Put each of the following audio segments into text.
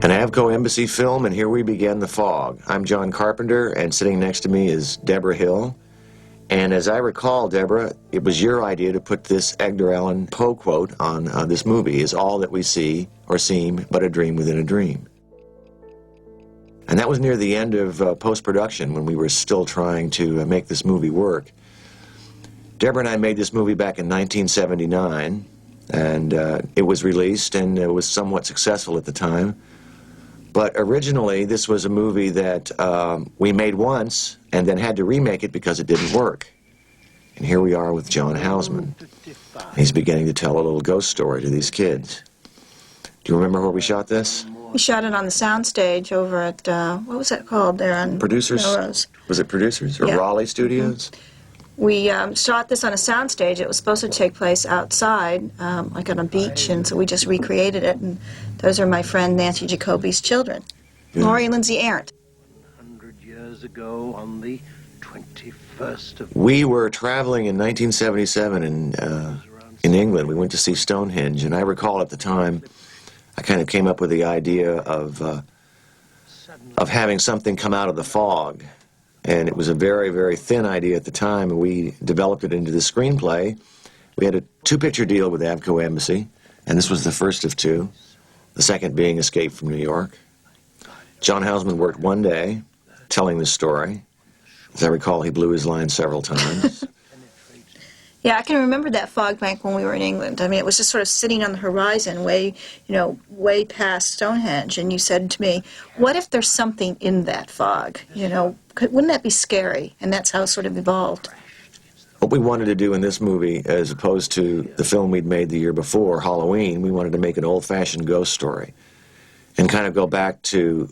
An Avco Embassy film, and here we begin The Fog. I'm John Carpenter, and sitting next to me is Debra Hill. And as I recall, Debra, it was your idea to put this Edgar Allan Poe quote on this movie, is all that we see or seem but a dream within a dream. And that was near the end of post-production when we were still trying to make this movie work. Debra and I made this movie back in 1979, and it was released, and it was somewhat successful at the time. But originally, this was a movie that we made once and then had to remake it because it didn't work. And here we are with John Houseman. He's beginning to tell a little ghost story to these kids. Do you remember where we shot this? We shot it on the soundstage over at, what was that called there on Producers? Melrose. Was it Producers or Yeah. Raleigh Studios? Mm-hmm. We shot this on a soundstage. It was supposed to take place outside, like on a beach, and so we just recreated it. And those are my friend Nancy Jacoby's children, Yeah. Laurie and Lindsay Arendt. 100 years ago, on the 21st of... We were traveling in 1977 in England. We went to see Stonehenge, and I recall at the time I kind of came up with the idea of having something come out of the fog. And it was a very, very thin idea at the time, and we developed it into the screenplay. We had a two-picture deal with Avco Embassy, and this was the first of two, the second being Escape from New York. John Houseman worked one day telling this story. As I recall, he blew his line several times. Yeah, I can remember that fog bank when we were in England. I mean, it was just sort of sitting on the horizon, way past Stonehenge. And you said to me, "What if there's something in that fog? Wouldn't that be scary?" And that's how it sort of evolved. What we wanted to do in this movie, as opposed to the film we'd made the year before, Halloween, we wanted to make an old-fashioned ghost story and kind of go back to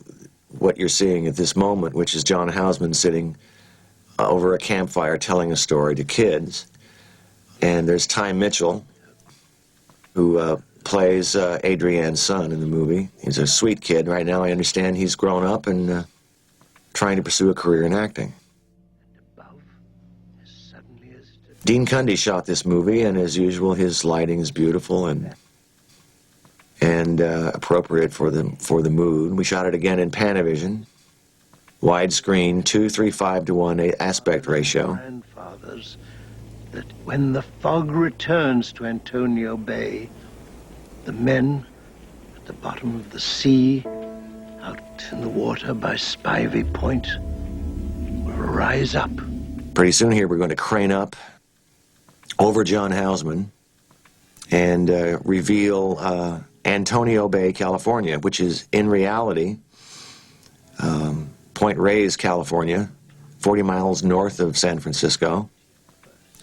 what you're seeing at this moment, which is John Houseman sitting over a campfire telling a story to kids. And there's Ty Mitchell, who plays Adrienne's son in the movie. He's a sweet kid. Right now, I understand he's grown up and trying to pursue a career in acting. Dean Cundey shot this movie, and as usual, his lighting is beautiful and appropriate for the mood. We shot it again in Panavision, widescreen, 2:3:5:1 aspect ratio. Grandfathers, that when the fog returns to Antonio Bay, the men at the bottom of the sea, out in the water by Spivey Point, will rise up. Pretty soon here we're going to crane up over John Houseman and reveal Antonio Bay, California, which is in reality Point Reyes, California, 40 miles north of San Francisco.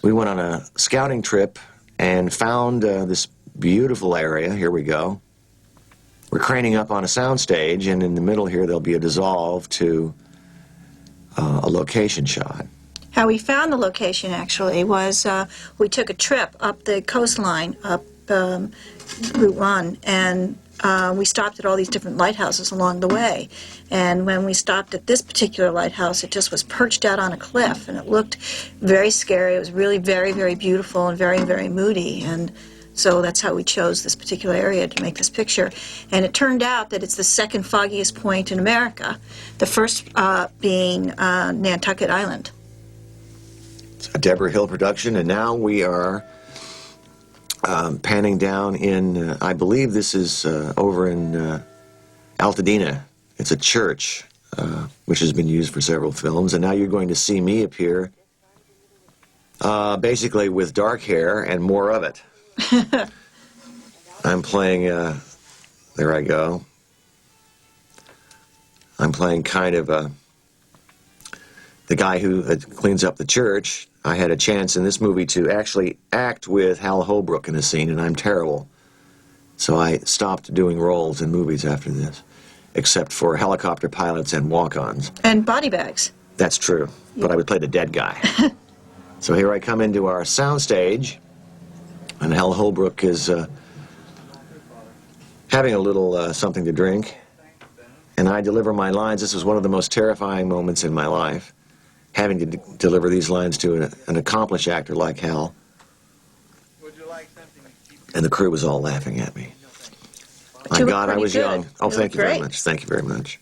We went on a scouting trip and found this beautiful area. Here we go. We're craning up on a soundstage, and in the middle here there'll be a dissolve to a location shot. How we found the location, actually, was we took a trip up the coastline, up Route 1, and we stopped at all these different lighthouses along the way. And when we stopped at this particular lighthouse, it just was perched out on a cliff, and it looked very scary. It was really very, very beautiful and very, very moody. And so that's how we chose this particular area to make this picture. And it turned out that it's the second foggiest point in America, the first being Nantucket Island. It's a Debra Hill production, and now we are panning down in, I believe this is over in Altadena. It's a church, which has been used for several films, and now you're going to see me appear basically with dark hair and more of it. I'm playing, there I go. I'm playing kind of the guy who cleans up the church. I had a chance in this movie to actually act with Hal Holbrook in a scene, and I'm terrible. So I stopped doing roles in movies after this, except for helicopter pilots and walk-ons. And body bags. That's true, but I would play the dead guy. So here I come into our soundstage, and Hal Holbrook is having a little something to drink, and I deliver my lines. This was one of the most terrifying moments in my life, having to deliver these lines to an accomplished actor like Hal. And the crew was all laughing at me. My You look God, I pretty was good. young. Oh, You thank look you very great. much. Thank you very much.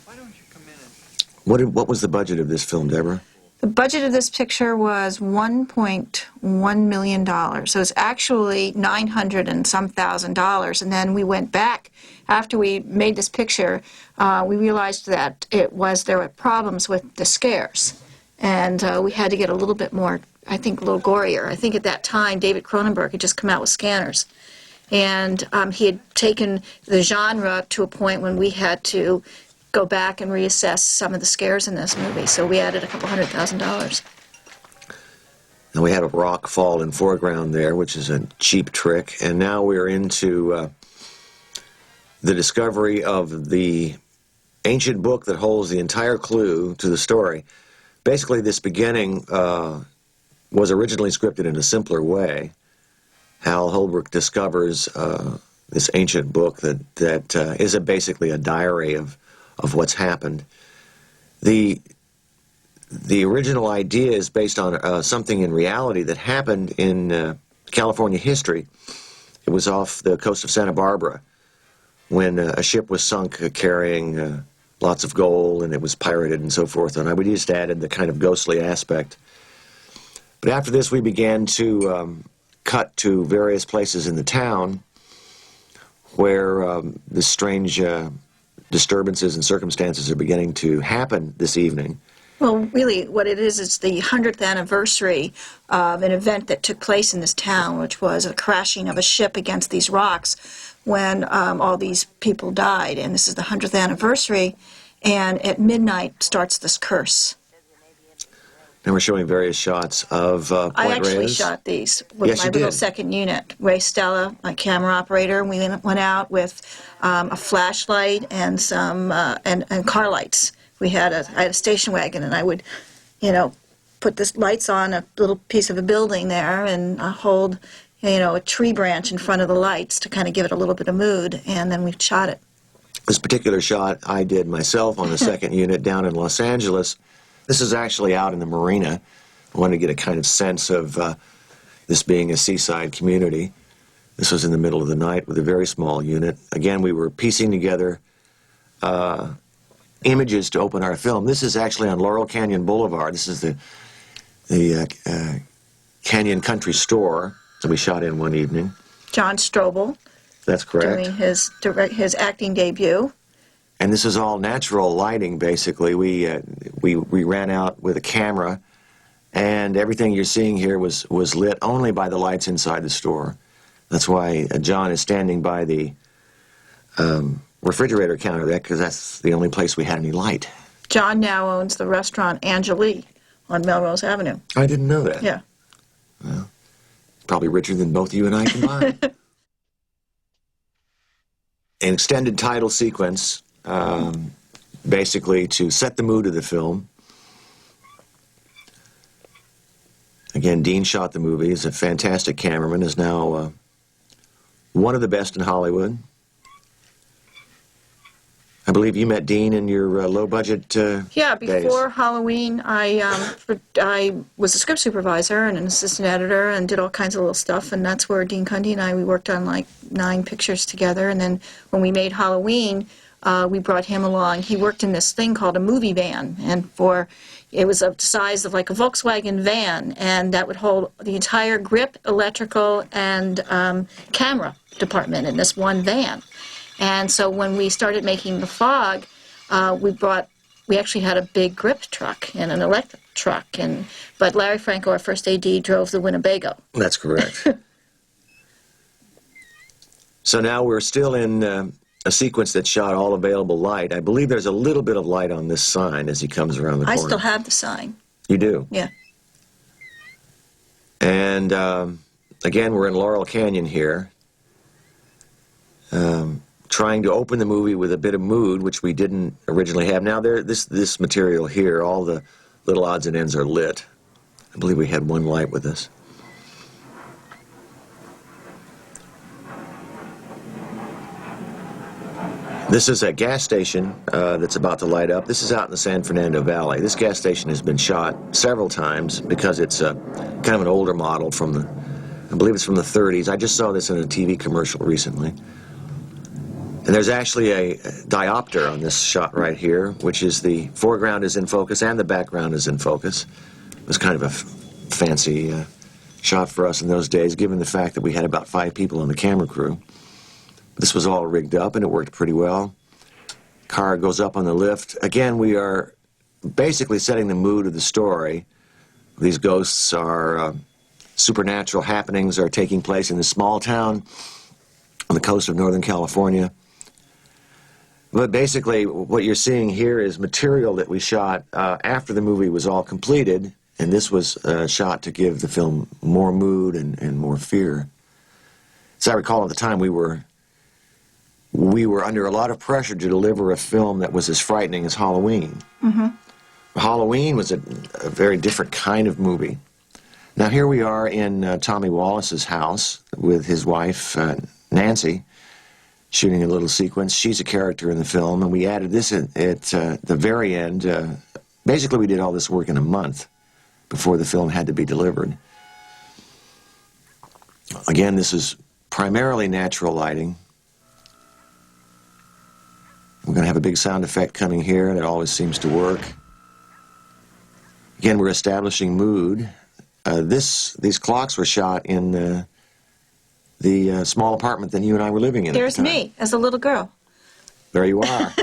Why don't you come in and... What was the budget of this film, Deborah? The budget of this picture was $1.1 million. So it's actually $900 and some thousand dollars. And then we went back after we made this picture. We realized that there were problems with the scares, and we had to get a little bit more, I think, a little gorier. I think at that time David Cronenberg had just come out with Scanners, and he had taken the genre to a point when we had to go back and reassess some of the scares in this movie. So we added a couple $100,000. And we had a rock fall in foreground there, which is a cheap trick. And now we're into the discovery of the ancient book that holds the entire clue to the story. Basically, this beginning was originally scripted in a simpler way. Hal Holbrook discovers this ancient book that is basically a diary of what's happened. The original idea is based on something in reality that happened in California history. It was off the coast of Santa Barbara when a ship was sunk carrying lots of gold, and it was pirated and so forth. And we just added the kind of ghostly aspect. But after this, we began to cut to various places in the town where the strange disturbances and circumstances are beginning to happen this evening. Well, really, what it is the 100th anniversary of an event that took place in this town, which was a crashing of a ship against these rocks when all these people died. And this is the 100th anniversary, and at midnight starts this curse. And we're showing various shots of Point I actually Reyes. shot these with Yes, my you little did. second unit. Ray Stella, my camera operator, and we went out with a flashlight and some and car lights. I had a station wagon, and I would, put the lights on a little piece of a building there and hold, a tree branch in front of the lights to kind of give it a little bit of mood, and then we shot it. This particular shot I did myself on the second unit down in Los Angeles. This is actually out in the marina. I wanted to get a kind of sense of this being a seaside community. This was in the middle of the night with a very small unit. Again, we were piecing together images to open our film. This is actually on Laurel Canyon Boulevard. This is the Canyon Country Store that we shot in one evening. John Strobel That's correct. doing his acting debut. And this is all natural lighting, basically. We ran out with a camera, and everything you're seeing here was lit only by the lights inside the store. That's why John is standing by the refrigerator counter there, because that's the only place we had any light. John now owns the restaurant Angeli on Melrose Avenue. I didn't know that. Yeah. Well, probably richer than both you and I combined. An extended title sequence, basically to set the mood of the film. Again, Dean shot the movie. He's a fantastic cameraman. Is now one of the best in Hollywood. I believe you met Dean in your low-budget Yeah, days. before Halloween, I was a script supervisor and an assistant editor and did all kinds of little stuff, and that's where Dean Cundey and I, we worked on like 9 pictures together, and then when we made Halloween, we brought him along. He worked in this thing called a movie van, and it was of the size of like a Volkswagen van, and that would hold the entire grip, electrical, and camera department in this one van. And so when we started making The Fog, we actually had a big grip truck and an electric truck, but Larry Franco, our first AD, drove the Winnebago. That's correct. So now we're still in a sequence that shot all available light. I believe there's a little bit of light on this sign as he comes around the I corner. still have the sign. You do? Yeah. And again, we're in Laurel Canyon here, trying to open the movie with a bit of mood, which we didn't originally have. Now, this material here, all the little odds and ends are lit. I believe we had one light with us. This is a gas station that's about to light up. This is out in the San Fernando Valley. This gas station has been shot several times because it's kind of an older model from the I believe it's from the 30s. I just saw this in a TV commercial recently. And there's actually a diopter on this shot right here, which is the foreground is in focus and the background is in focus. It was kind of a fancy shot for us in those days, given the fact that we had about 5 people on the camera crew. This was all rigged up and it worked pretty well. Car goes up on the lift. Again, we are basically setting the mood of the story. These ghosts are supernatural happenings are taking place in a small town on the coast of Northern California. But basically, what you're seeing here is material that we shot after the movie was all completed, and this was shot to give the film more mood and more fear. As I recall, at the time, we were under a lot of pressure to deliver a film that was as frightening as Halloween. Mm-hmm. Halloween was a very different kind of movie. Now here we are in Tommy Wallace's house with his wife, Nancy, shooting a little sequence. She's a character in the film, and we added this at the very end. Basically, we did all this work in a month before the film had to be delivered. Again, this is primarily natural lighting. We're going to have a big sound effect coming here, and it always seems to work. Again, we're establishing mood. These clocks were shot in the small apartment that you and I were living in. There's me as a little girl. There you are.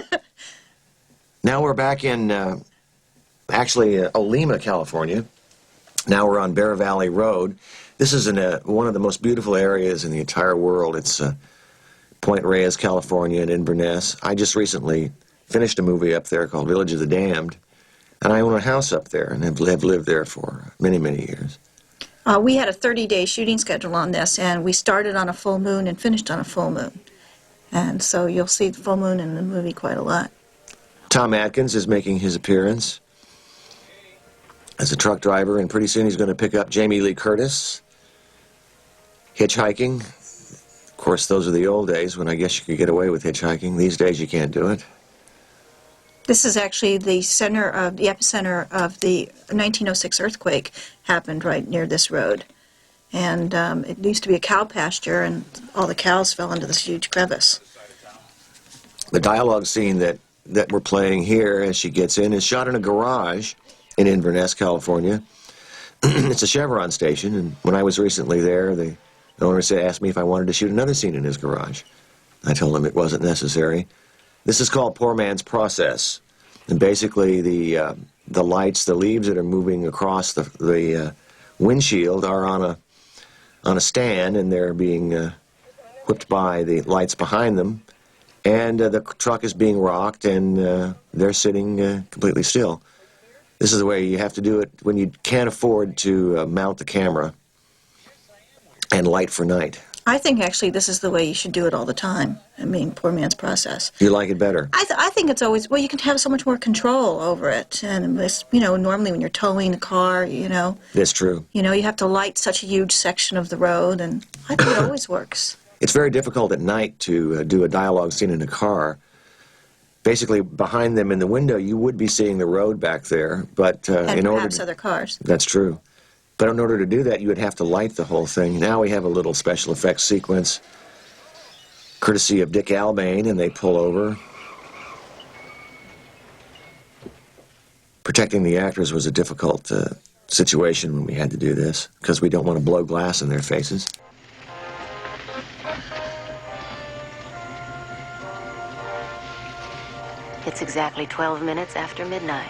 Now we're back in, actually, Olema, California. Now we're on Bear Valley Road. This is in one of the most beautiful areas in the entire world. It's Point Reyes, California, in Inverness. I just recently finished a movie up there called Village of the Damned, and I own a house up there and have lived there for many, many years. We had a 30-day shooting schedule on this, and we started on a full moon and finished on a full moon. And so you'll see the full moon in the movie quite a lot. Tom Atkins is making his appearance as a truck driver, and pretty soon he's going to pick up Jamie Lee Curtis, hitchhiking. Of course, those are the old days when I guess you could get away with hitchhiking. These days you can't do it. This is actually the epicenter of the 1906 earthquake happened right near this road. And it used to be a cow pasture, and all the cows fell into this huge crevice. The dialogue scene that we're playing here as she gets in is shot in a garage in Inverness, California. It's a Chevron station, and when I was recently there, the owner asked me if I wanted to shoot another scene in his garage. I told him it wasn't necessary. This is called Poor Man's Process, and basically the lights, the leaves that are moving across the windshield are on a stand, and they're being whipped by the lights behind them, and the truck is being rocked, and they're sitting completely still. This is the way you have to do it when you can't afford to mount the camera and light for night. I think actually this is the way you should do it all the time. I mean, Poor Man's Process. You like it better? I think it's always, well, you can have so much more control over it. And, it's, normally when you're towing a car, That's true. you have to light such a huge section of the road, and I think it always works. It's very difficult at night to do a dialogue scene in a car. Basically, behind them in the window, you would be seeing the road back there, but And perhaps other cars. That's true. But in order to do that, you would have to light the whole thing. Now we have a little special effects sequence, courtesy of Dick Albane, and they pull over. Protecting the actors was a difficult situation when we had to do this, because we don't want to blow glass in their faces. It's exactly 12 minutes after midnight,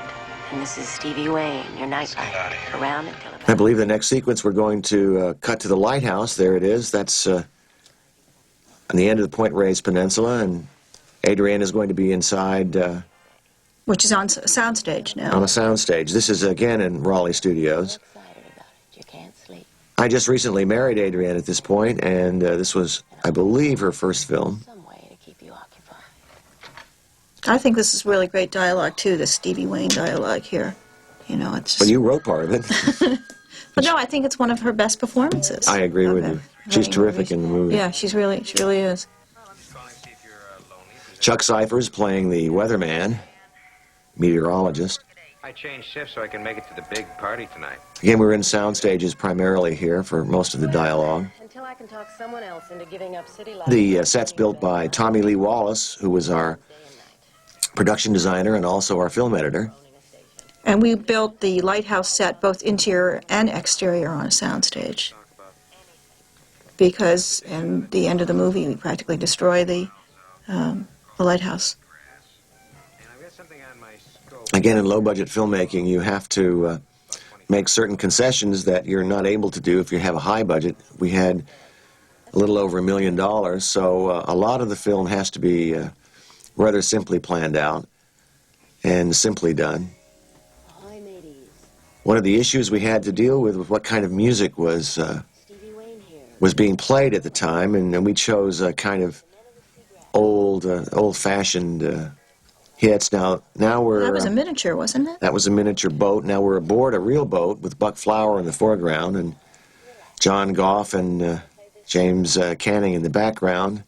and this is Stevie Wayne, your nightlight, around until about... I believe the next sequence we're going to cut to the lighthouse. There it is. That's on the end of the Point Reyes Peninsula, and Adrienne is going to be inside... Which is on a soundstage now. On a soundstage. This is, again, in Raleigh Studios. You can't sleep. I just recently married Adrienne at this point, and this was, I believe, her first film. Some way to keep you occupied. I think this is really great dialogue, too, the Stevie Wayne dialogue here. It's just... Well, you wrote part of it. But no, I think it's one of her best performances. I agree with you. She's terrific in the movie. Yeah, she really is. Chuck Cypher's playing the weatherman, meteorologist. I changed shifts so I can make it to the big party tonight. Again, we're in sound stages primarily here for most of the dialogue. Until I can talk someone else into giving up city life. The set's built by Tommy Lee Wallace, who was our production designer and also our film editor. And we built the lighthouse set, both interior and exterior, on a soundstage. Because in the end of the movie, we practically destroy the lighthouse. Again, in low-budget filmmaking, you have to make certain concessions that you're not able to do if you have a high budget. We had a little over $1 million, so a lot of the film has to be rather simply planned out and simply done. One of the issues we had to deal with was what kind of music was being played at the time, and we chose a kind of old-fashioned hits. Now we're... That was a miniature, wasn't it? That was a miniature boat. Now we're aboard a real boat with Buck Flower in the foreground and John Goff and James Canning in the background.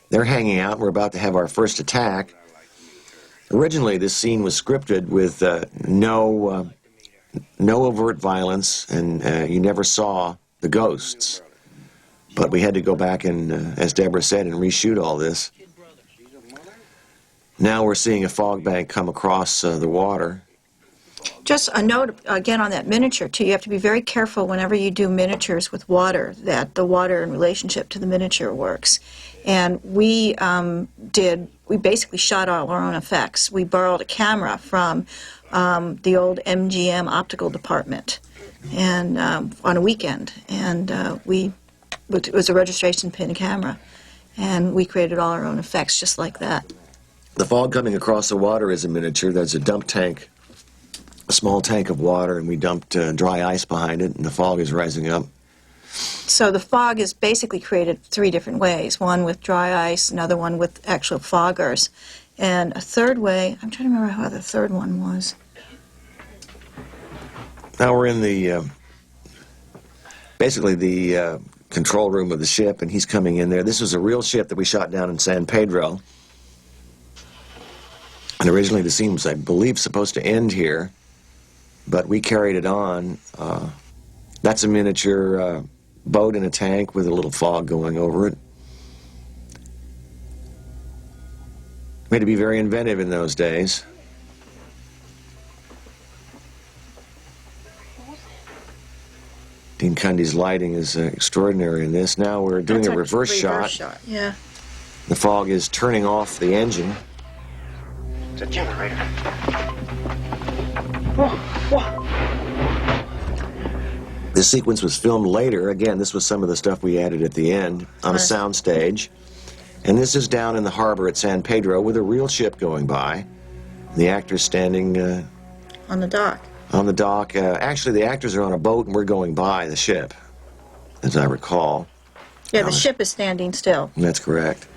They're hanging out, and we're about to have our first attack. Originally, this scene was scripted with no overt violence, and you never saw the ghosts. But we had to go back and, as Deborah said, and reshoot all this. Now we're seeing a fog bank come across the water. Just a note, again, on that miniature, too. You have to be very careful whenever you do miniatures with water, that the water in relationship to the miniature works. And we basically shot all our own effects. We borrowed a camera from the old MGM optical department and on a weekend. And it was a registration pin camera. And we created all our own effects just like that. The fog coming across the water is a miniature. There's a dump tank, a small tank of water, and we dumped dry ice behind it, and the fog is rising up. So the fog is basically created 3 different ways. One with dry ice, another one with actual foggers, and a third way, I'm trying to remember how the third one was. Now we're in the, basically the control room of the ship, and he's coming in there. This was a real ship that we shot down in San Pedro. And originally the scene was, I believe, supposed to end here, but we carried it on. That's a miniature boat in a tank with a little fog going over it. We had to be very inventive in those days. Dean Cundey's lighting is extraordinary in this. Now we're doing a reverse shot. Yeah. The fog is turning off the engine. It's a generator. This sequence was filmed later. Again, this was some of the stuff we added at the end on a sound stage. And this is down in the harbor at San Pedro with a real ship going by. The actors standing On the dock. on the dock. Actually, the actors are on a boat and we're going by the ship, as I recall. Yeah, the ship is standing still. That's correct.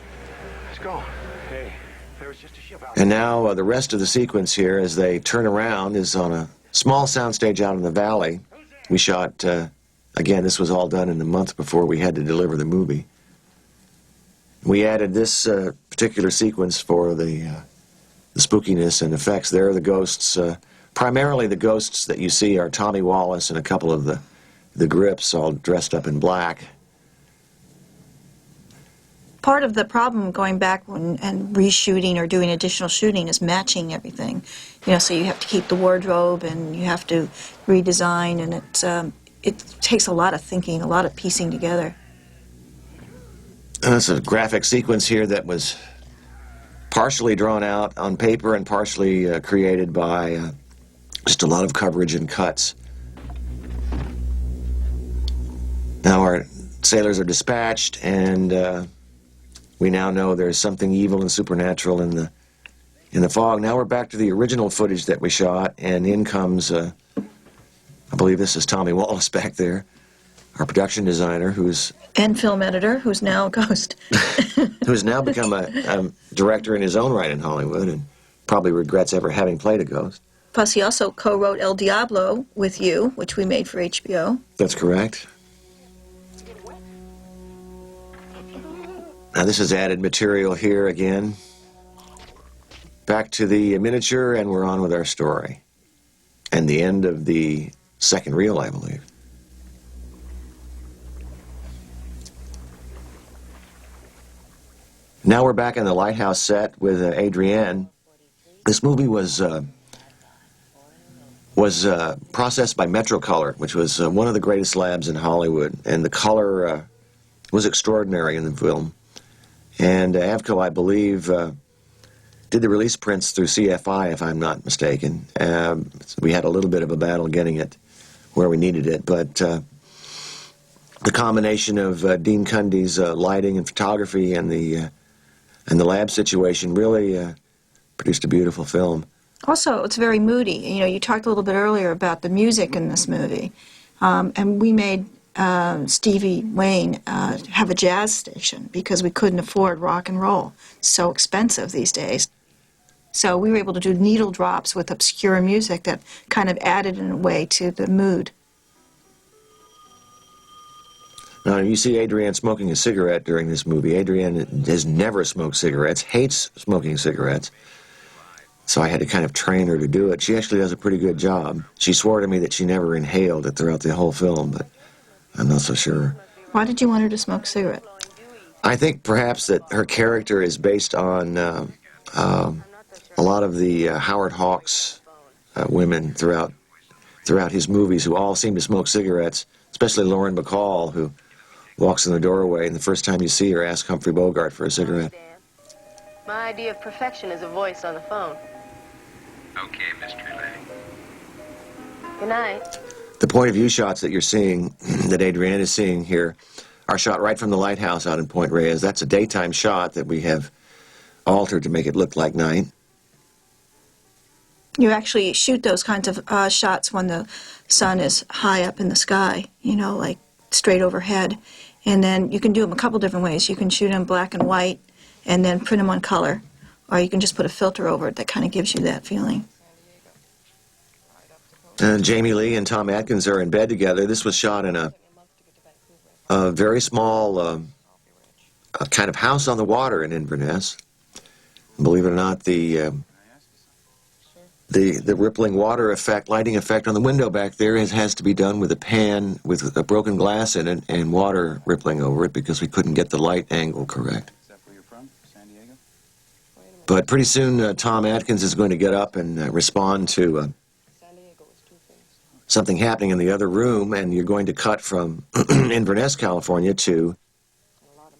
Let's go. Hey, there was just a ship out. And now the rest of the sequence here, as they turn around, is on a small soundstage out in the valley. We shot, again, this was all done in the month before we had to deliver the movie. We added this particular sequence for the spookiness and effects. There are the ghosts. Primarily the ghosts that you see are Tommy Wallace and a couple of the grips all dressed up in black. Part of the problem going back and reshooting or doing additional shooting is matching everything. You know, so you have to keep the wardrobe and you have to redesign, and it takes a lot of thinking, a lot of piecing together. That's a graphic sequence here that was partially drawn out on paper and partially created by just a lot of coverage and cuts. Now our sailors are dispatched, and we now know there's something evil and supernatural in the fog. Now we're back to the original footage that we shot, and in comes, I believe this is Tommy Wallace back there, our production designer, And film editor, who's now a ghost. who's now become a director in his own right in Hollywood, and probably regrets ever having played a ghost. Plus, he also co-wrote El Diablo with you, which we made for HBO. That's correct. Now this is added material here again. Back to the miniature, and we're on with our story. and the end of the second reel, I believe. Now we're back in the lighthouse set with Adrienne. This movie was processed by Metrocolor, which was one of the greatest labs in Hollywood, and the color was extraordinary in the film. And Avco, I believe, did the release prints through CFI, if I'm not mistaken. So we had a little bit of a battle getting it where we needed it, but the combination of Dean Cundey's lighting and photography and the lab situation really produced a beautiful film. Also, it's very moody. You know, you talked a little bit earlier about the music in this movie, and we made Stevie Wayne have a jazz station because we couldn't afford rock and roll. It's so expensive these days. So we were able to do needle drops with obscure music that kind of added in a way to the mood. Now, you see Adrienne smoking a cigarette during this movie. Adrienne has never smoked cigarettes, hates smoking cigarettes. So I had to kind of train her to do it. She actually does a pretty good job. She swore to me that she never inhaled it throughout the whole film, but I'm not so sure. Why did you want her to smoke a cigarette? I think perhaps that her character is based on a lot of the Howard Hawks women throughout his movies who all seem to smoke cigarettes, especially Lauren Bacall, who walks in the doorway, and the first time you see her, ask Humphrey Bogart for a cigarette. My idea of perfection is a voice on the phone. Okay, Mystery Lady. Good night. The point of view shots that you're seeing, that Adrienne is seeing here, are shot right from the lighthouse out in Point Reyes. That's a daytime shot that we have altered to make it look like night. You actually shoot those kinds of shots when the sun is high up in the sky, you know, like straight overhead. And then you can do them a couple different ways. You can shoot them black and white and then print them on color. Or you can just put a filter over it that kind of gives you that feeling. Jamie Lee and Tom Atkins are in bed together. This was shot in a very small kind of house on the water in Inverness. Believe it or not, the rippling water effect, lighting effect on the window back there has to be done with a pan with a broken glass in it and water rippling over it because we couldn't get the light angle correct. Is that where you're from? San Diego? But pretty soon Tom Atkins is going to get up and respond to something happening in the other room, and you're going to cut from Inverness, California to,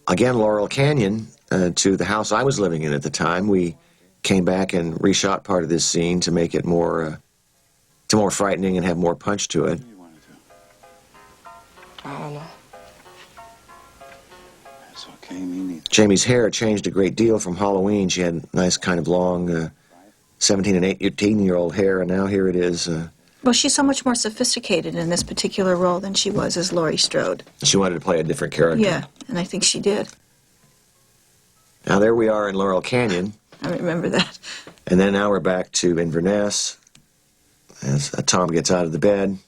again, Laurel Canyon, to the house I was living in at the time. We came back and reshot part of this scene to make it more frightening and have more punch to it. What do you want to do? I don't know. That's okay, me neither. Jamie's hair changed a great deal from Halloween. She had nice kind of long 17 and 18-year-old hair, and now here it is. Well, she's so much more sophisticated in this particular role than she was as Laurie Strode. She wanted to play a different character. Yeah, and I think she did. Now there we are in Laurel Canyon. I remember that. And then now we're back to Inverness as Tom gets out of the bed.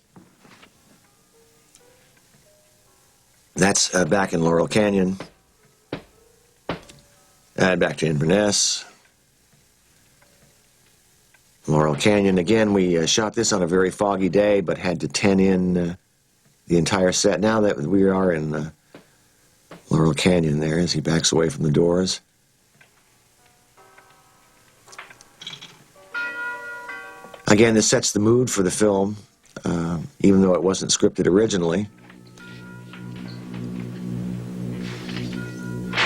That's back in Laurel Canyon. And back to Inverness. Laurel Canyon. Again, we shot this on a very foggy day, but had to 10 in the entire set. Now that we are in Laurel Canyon there as he backs away from the doors. Again, this sets the mood for the film, even though it wasn't scripted originally.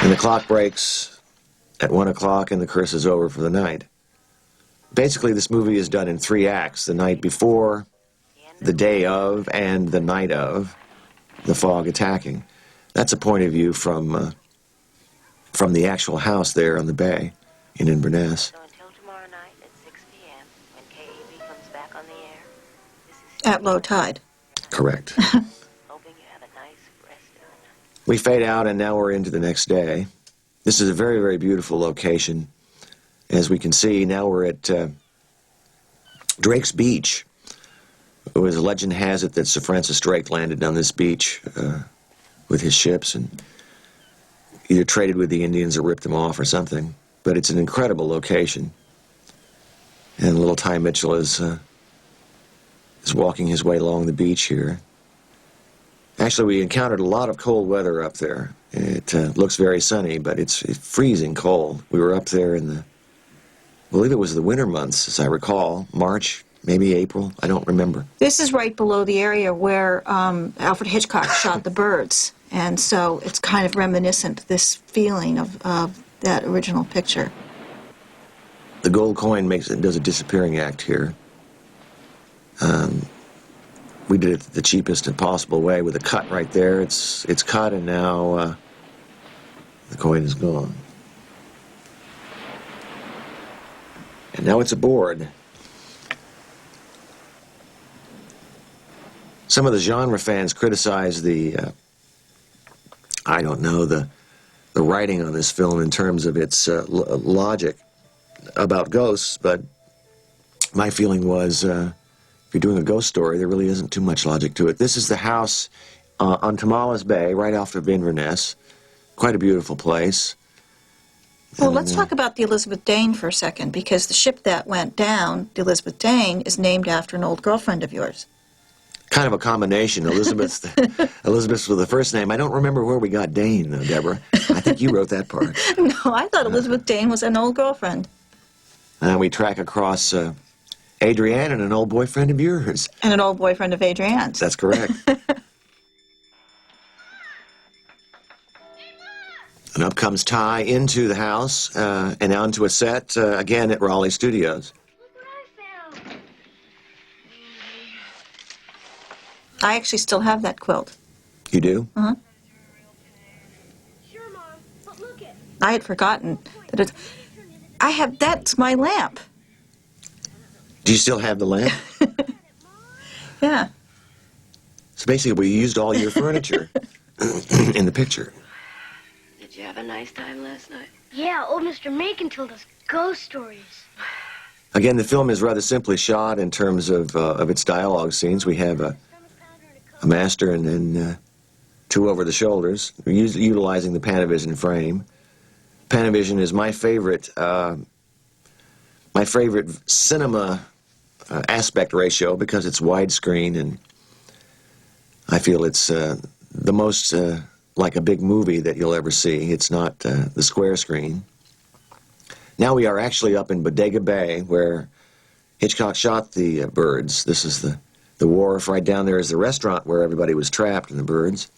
And the clock breaks at 1 o'clock and the curse is over for the night. Basically, this movie is done in 3 acts: the night before, the day of, and the night of the fog attacking. That's a point of view from the actual house there on the bay in Inverness. So until tomorrow night at 6 p.m., when KEB comes back on the air, this is At low tide. Correct. hoping you have a nice rest of the night. We fade out, and now we're into the next day. This is a very, very beautiful location. As we can see, now we're at Drake's Beach. As legend has it that Sir Francis Drake landed on this beach with his ships and either traded with the Indians or ripped them off or something. But it's an incredible location. And little Ty Mitchell is is walking his way along the beach here. Actually, we encountered a lot of cold weather up there. It looks very sunny, but it's freezing cold. We were up there in the, I believe it was the winter months, as I recall, March, maybe April, I don't remember. This is right below the area where Alfred Hitchcock shot The Birds, and so it's kind of reminiscent, this feeling of that original picture. The gold coin does a disappearing act here. We did it the cheapest possible way with a cut right there. It's cut, and now the coin is gone. And now it's a board. Some of the genre fans criticize the, I don't know, the writing on this film in terms of its logic about ghosts, but my feeling was, if you're doing a ghost story, there really isn't too much logic to it. This is the house on Tamales Bay, right off of Inverness. Quite a beautiful place. Well, let's talk about the Elizabeth Dane for a second, because the ship that went down, the Elizabeth Dane, is named after an old girlfriend of yours. Kind of a combination. Elizabeth's with the first name. I don't remember where we got Dane, though, Deborah. I think you wrote that part. No, I thought Elizabeth Dane was an old girlfriend. And we track across Adrienne and an old boyfriend of yours. And an old boyfriend of Adrienne's. That's correct. And up comes Ty into the house and onto a set, again at Raleigh Studios. I actually still have that quilt. You do? Uh-huh. Sure, Mom, but look it. I had forgotten that it's... I have... That's my lamp. Do you still have the lamp? Yeah. So basically, we used all your furniture in the picture. Did you have a nice time last night? Yeah, old Mr. Macon told us ghost stories. Again, the film is rather simply shot in terms of its dialogue scenes. We have a master and then two over the shoulders. We're utilizing the Panavision frame. Panavision is my favorite cinema aspect ratio because it's widescreen, and I feel it's the most like a big movie that you'll ever see. It's not the square screen. Now we are actually up in Bodega Bay, where Hitchcock shot the birds. This is the wharf. Right down there is the restaurant where everybody was trapped in the birds.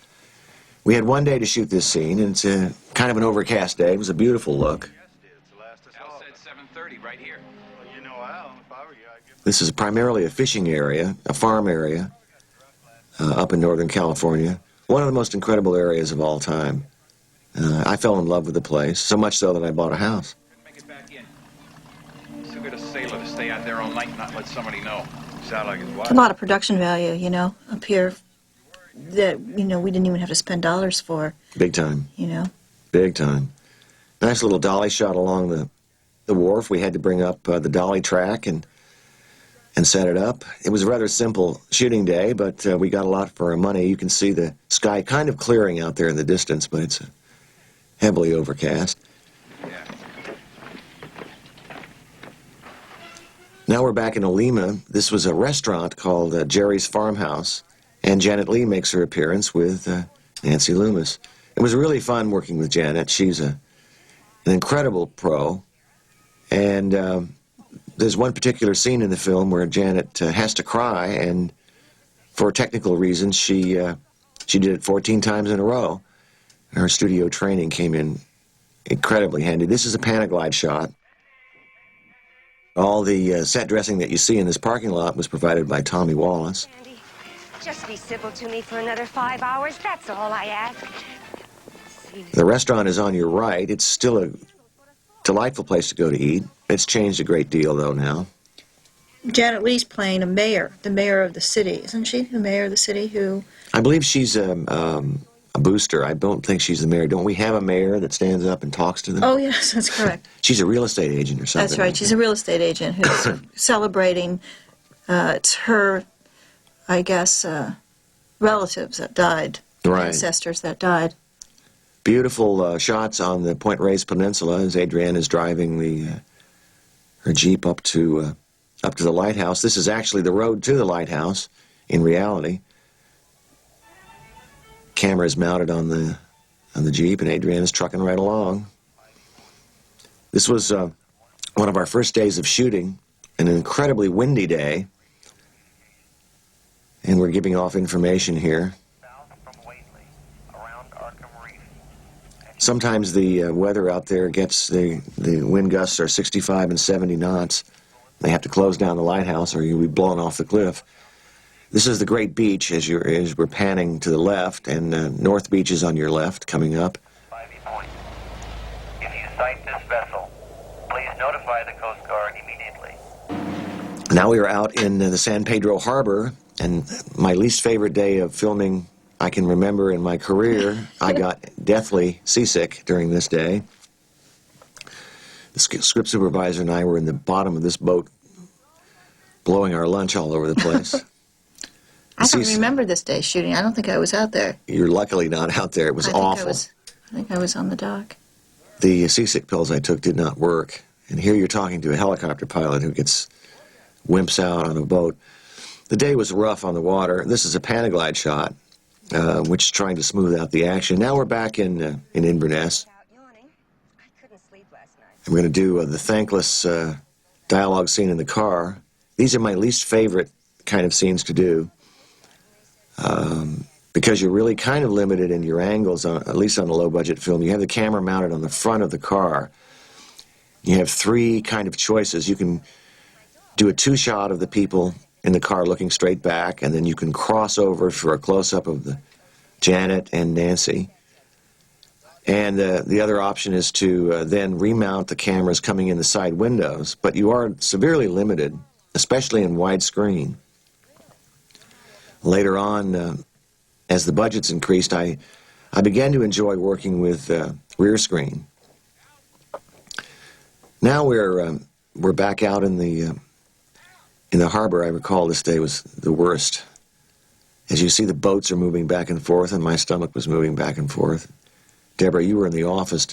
We had one day to shoot this scene, and it's kind of an overcast day. It was a beautiful look. Al said 7:30 right here. Well, you know, Al, if I were you, I'd give... This is primarily a fishing area, a farm area, up in Northern California. One of the most incredible areas of all time. I fell in love with the place, so much so that I bought a house. Couldn't make it back in. Still get a sailor to stay out there all night and not let somebody know. Sound like his wife. It's a lot of production value, you know, up here that, you know, we didn't even have to spend dollars for, Big time, you know. big time. Nice little dolly shot along the wharf. We had to bring up the dolly track and set it up. It was a rather simple shooting day, but we got a lot for our money. You can see the sky kind of clearing out there in the distance, but it's heavily overcast. Yeah. Now we're back in Olema. This was a restaurant called Jerry's Farmhouse, and Janet Leigh makes her appearance with Nancy Loomis. It was really fun working with Janet. She's an incredible pro, and there's one particular scene in the film where Janet has to cry, and for technical reasons, she did it 14 times in a row. Her studio training came in incredibly handy. This is a Panaglide shot. All the set dressing that you see in this parking lot was provided by Tommy Wallace. Andy, just be civil to me for another 5 hours. That's all I ask. The restaurant is on your right. It's still a delightful place to go to eat. It's changed a great deal, though, now. Janet Leigh's playing a mayor, the mayor of the city, isn't she? The mayor of the city who... I believe she's a booster. I don't think she's the mayor. Don't we have a mayor that stands up and talks to them? Oh, yes, that's correct. She's a real estate agent or something. That's right. She's a real estate agent who's celebrating, it's her, I guess, relatives that died, Right. ancestors that died. Beautiful shots on the Point Reyes Peninsula as Adrienne is driving her Jeep up to up to the lighthouse. This is actually the road to the lighthouse in reality. Camera is mounted on the Jeep, and Adrienne is trucking right along. This was one of our first days of shooting, an incredibly windy day, and we're giving off information here. Sometimes the weather out there gets, the wind gusts are 65 and 70 knots. They have to close down the lighthouse or you'll be blown off the cliff. This is the Great Beach as we're panning to the left, and North Beach is on your left coming up. 5 point. If you sight this vessel, please notify the Coast Guard immediately. Now we are out in the San Pedro Harbor, and my least favorite day of filming I can remember in my career. I got deathly seasick during this day. The script supervisor and I were in the bottom of this boat blowing our lunch all over the place. I don't remember this day shooting. I don't think I was out there. You're luckily not out there. It was awful. I think I was on the dock. The seasick pills I took did not work. And here you're talking to a helicopter pilot who wimps out on a boat. The day was rough on the water. This is a Panaglide shot, which is trying to smooth out the action. Now we're back in Inverness. I'm going to do the thankless dialogue scene in the car. These are my least favorite kind of scenes to do because you're really kind of limited in your angles, at least on a low-budget film. You have the camera mounted on the front of the car. You have three kind of choices. You can do a two-shot of the people in the car looking straight back, and then you can cross over for a close-up of the Janet and Nancy. And the other option is to then remount the cameras coming in the side windows, but you are severely limited, especially in widescreen. Later on, as the budgets increased, I began to enjoy working with rear screen. Now we're back out in the harbor. I recall this day was the worst. As you see, the boats are moving back and forth, and my stomach was moving back and forth. Deborah, you were in the office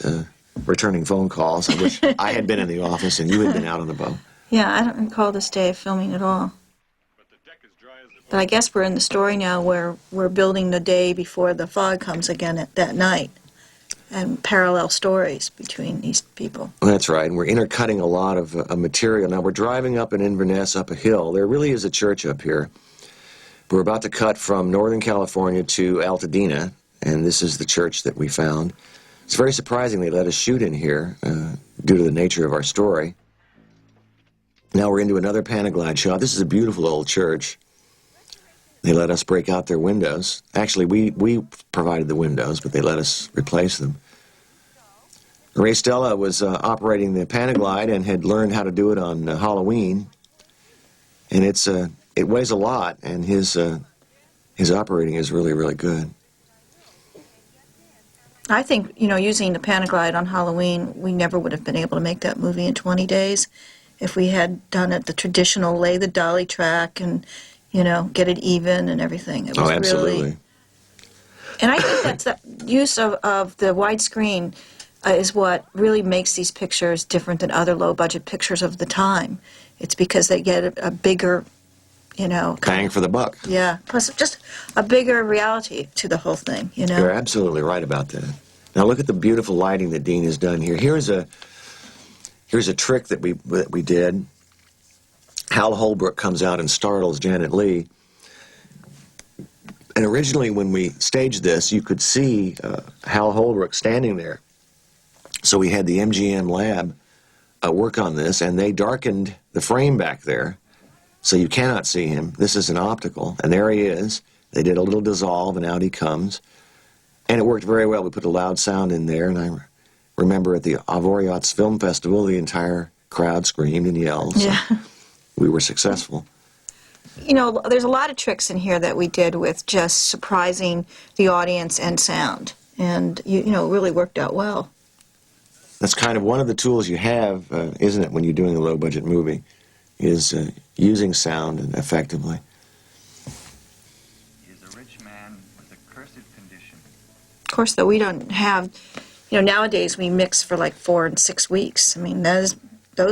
returning phone calls. I wish I had been in the office and you had been out on the boat. Yeah, I don't recall this day of filming at all. But I guess we're in the story now where we're building the day before the fog comes again at that night, and parallel stories between these people. Well, that's right, and we're intercutting a lot of material. Now, we're driving up in Inverness up a hill. There really is a church up here. We're about to cut from Northern California to Altadena, and this is the church that we found. It's very surprising they let us shoot in here due to the nature of our story. Now we're into another Panaglide shot. This is a beautiful old church. They let us break out their windows. Actually, we provided the windows, but they let us replace them. Ray Stella was operating the Panaglide and had learned how to do it on Halloween. And it weighs a lot, and his operating is really, really good. I think, using the Panaglide on Halloween, we never would have been able to make that movie in 20 days if we had done it the traditional, lay the dolly track and, get it even and everything. It was absolutely. Really, and I think that's the use of the widescreen is what really makes these pictures different than other low-budget pictures of the time. It's because they get a bigger, bang for the buck. Yeah, plus just a bigger reality to the whole thing, You're absolutely right about that. Now look at the beautiful lighting that Dean has done here. Here's a trick that we did. Hal Holbrook comes out and startles Janet Leigh. And originally when we staged this, you could see Hal Holbrook standing there. So we had the MGM lab work on this, and they darkened the frame back there. So you cannot see him. This is an optical, and there he is. They did a little dissolve, and out he comes. And it worked very well. We put a loud sound in there, and I remember at the Avoriats Film Festival, the entire crowd screamed and yelled. So yeah. We were successful. There's a lot of tricks in here that we did with just surprising the audience and sound. And, it really worked out well. That's kind of one of the tools you have, isn't it, when you're doing a low-budget movie, is using sound effectively. He is a rich man with a cursed condition. Of course, though, we don't have, nowadays we mix for like 4 and 6 weeks. I mean, those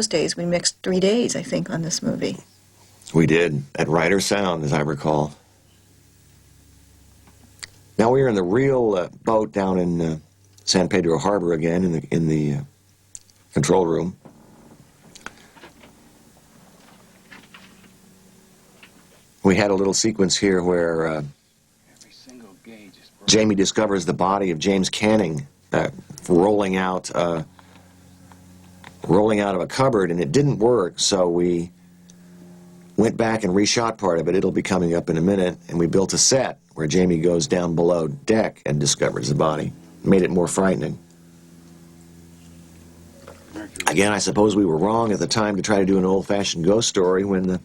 days we mixed 3 days, I think, on this movie. We did, at Ryder Sound, as I recall. Now we're in the real boat down in San Pedro Harbor again, in the control room. We had a little sequence here where Jamie discovers the body of James Canning rolling out of a cupboard, and it didn't work, so we went back and reshot part of it. It'll be coming up in a minute, and we built a set where Jamie goes down below deck and discovers the body. Made it more frightening. Again, I suppose we were wrong at the time to try to do an old-fashioned ghost story when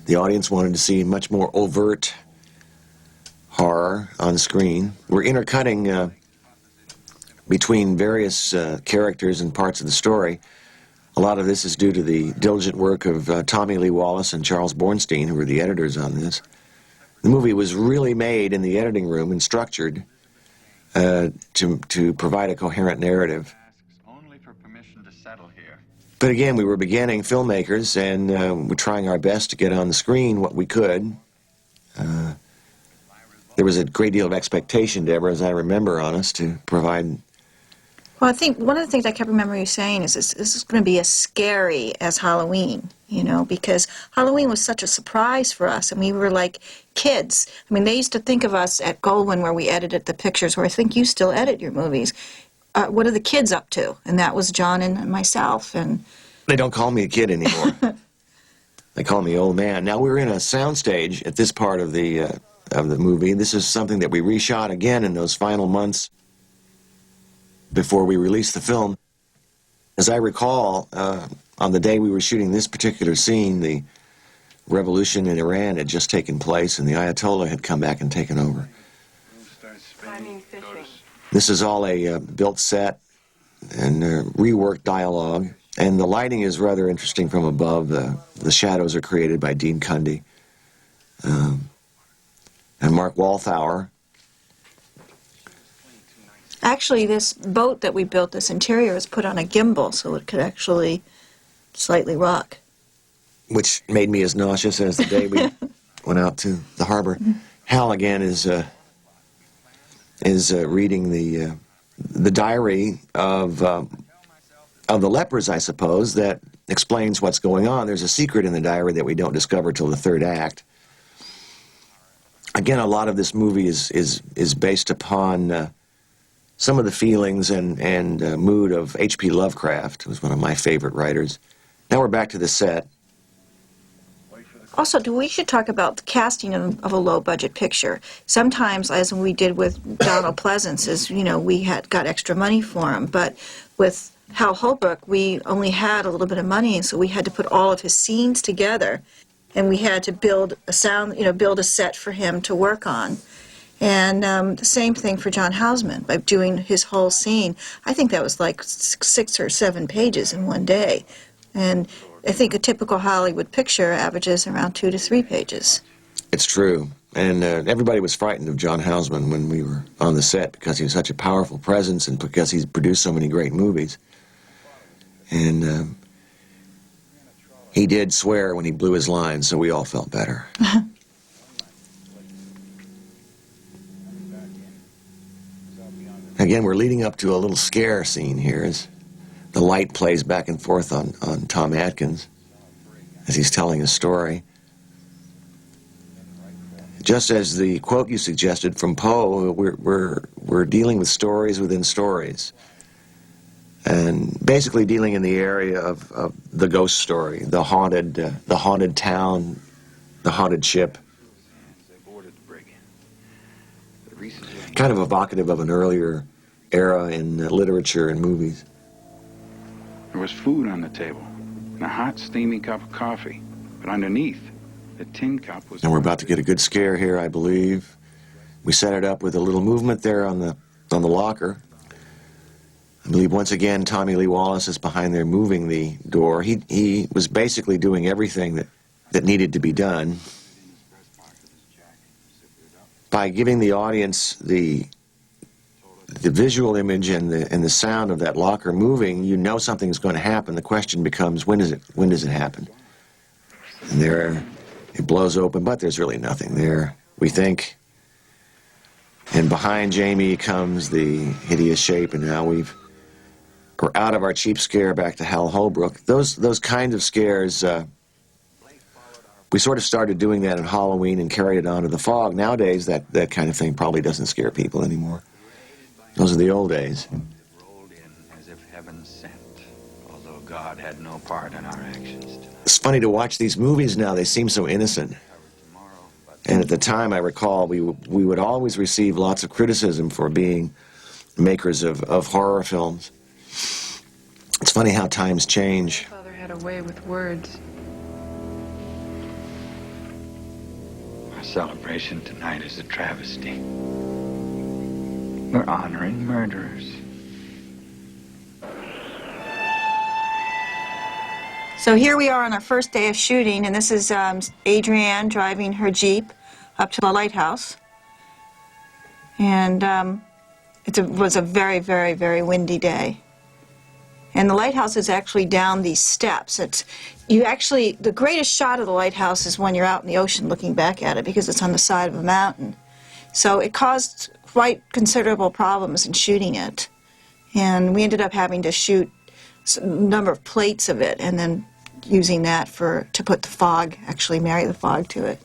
the audience wanted to see much more overt horror on screen. We're intercutting between various characters and parts of the story. A lot of this is due to the diligent work of Tommy Lee Wallace and Charles Bornstein, who were the editors on this. The movie was really made in the editing room and structured to provide a coherent narrative. Only for permission to settle here. But again, we were beginning filmmakers, and we're trying our best to get on the screen what we could. There was a great deal of expectation, Deborah, as I remember, on us to provide. Well, I think one of the things I kept remembering you saying is this is going to be as scary as Halloween, you know, because Halloween was such a surprise for us, and we were like kids. I mean, they used to think of us at Goldwyn, where we edited the pictures, where I think you still edit your movies. What are the kids up to? And that was John and myself. And they don't call me a kid anymore. They call me old man. Now, we're in a soundstage at this part of the movie. This is something that we reshot again in those final months before we released the film. As I recall, on the day we were shooting this particular scene, the revolution in Iran had just taken place, and the Ayatollah had come back and taken over. This is all a built set and reworked dialogue, and the lighting is rather interesting from above. The shadows are created by Dean Cundey and Mark Walthour. actually, this boat that we built, this interior, is put on a gimbal, so it could actually slightly rock. Which made me as nauseous as the day we went out to the harbor. Hal, again, is reading the diary of the lepers, I suppose, that explains what's going on. There's a secret in the diary that we don't discover till the third act. Again, a lot of this movie is based upon some of the feelings and mood of H.P. Lovecraft, who was one of my favorite writers. Now we're back to the set. Also, we should talk about the casting of a low-budget picture. Sometimes, as we did with Donald Pleasance, is, you know, we had got extra money for him, but with Hal Holbrook, we only had a little bit of money, and so we had to put all of his scenes together, and we had to build a set for him to work on. And the same thing for John Houseman, by doing his whole scene. I think that was like 6 or 7 pages in one day. And I think a typical Hollywood picture averages around 2 to 3 pages. It's true. And everybody was frightened of John Houseman when we were on the set because he was such a powerful presence and because he's produced so many great movies. And he did swear when he blew his lines, so we all felt better. Again, we're leading up to a little scare scene here as the light plays back and forth on Tom Atkins as he's telling his story. Just as the quote you suggested from Poe, we're dealing with stories within stories, and basically dealing in the area of the ghost story, the haunted town, the haunted ship. Kind of evocative of an earlier era in literature and movies. There was food on the table and a hot, steamy cup of coffee, but underneath, the tin cup was... And we're about to get a good scare here, I believe. We set it up with a little movement there on the locker. I believe once again Tommy Lee Wallace is behind there moving the door. He was basically doing everything that needed to be done. By giving the audience the visual image and the sound of that locker moving, you know something's going to happen. The question becomes, when does it happen? And there, it blows open, but there's really nothing there, we think. And behind Jamie comes the hideous shape, and now we're out of our cheap scare back to Hal Holbrook. Those kind of scares, we sort of started doing that in Halloween and carried it on to The Fog. Nowadays, that kind of thing probably doesn't scare people anymore. Those are the old days. Rolled in as if heaven sent, although God had no part in our actions tonight. It's funny to watch these movies now. They seem so innocent. And at the time, I recall, we would always receive lots of criticism for being makers of horror films. It's funny how times change. Father had a way with words. Our celebration tonight is a travesty. We're honoring murderers. So here we are on our first day of shooting, and this is Adrienne driving her Jeep up to the lighthouse. And it was a very, very, very windy day. And the lighthouse is actually down these steps. The greatest shot of the lighthouse is when you're out in the ocean looking back at it, because it's on the side of a mountain. So it caused quite considerable problems in shooting it. And we ended up having to shoot a number of plates of it, and then using that to put the fog, actually marry the fog to it.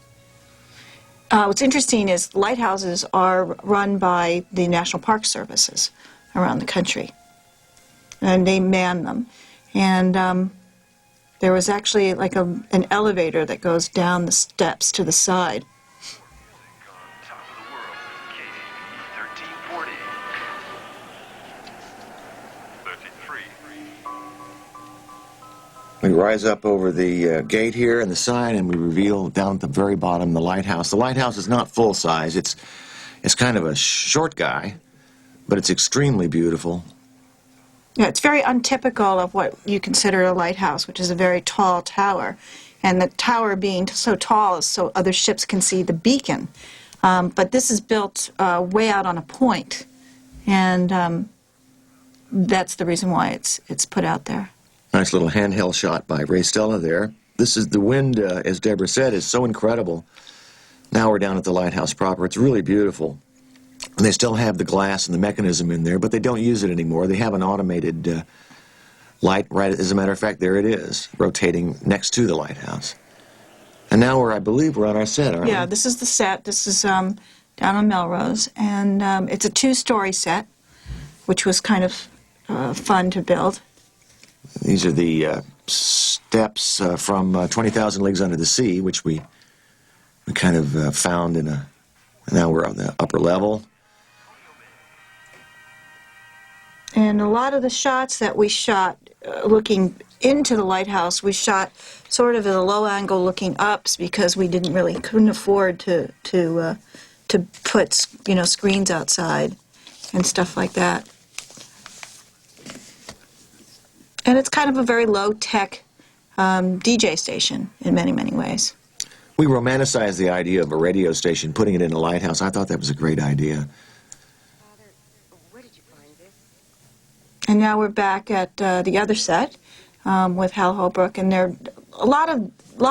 What's interesting is lighthouses are run by the National Park Services around the country, and they man them. And there was actually like an elevator that goes down the steps to the side. We rise up over the gate here and the sign, and we reveal down at the very bottom the lighthouse. The lighthouse is not full size. It's kind of a short guy, but it's extremely beautiful. Yeah, it's very untypical of what you consider a lighthouse, which is a very tall tower. And the tower being so tall is so other ships can see the beacon. But this is built way out on a point, and that's the reason why it's put out there. Nice little handheld shot by Ray Stella there. This is the wind, as Deborah said, is so incredible. Now we're down at the lighthouse proper. It's really beautiful. And they still have the glass and the mechanism in there, but they don't use it anymore. They have an automated light, right, as a matter of fact, there it is, rotating next to the lighthouse. And now I believe we're on our set, aren't we? Yeah, this is the set. This is down on Melrose, and it's a two-story set, which was kind of fun to build. These are the steps from 20,000 Leagues Under the Sea, which we kind of found now we're on the upper level. And a lot of the shots that we shot looking into the lighthouse, we shot sort of at a low angle looking up, because we couldn't afford to put screens outside and stuff like that. And it's kind of a very low-tech DJ station in many, many ways. We romanticized the idea of a radio station, putting it in a lighthouse. I thought that was a great idea. Father, where did you find this? And now we're back at the other set with Hal Holbrook, and a lot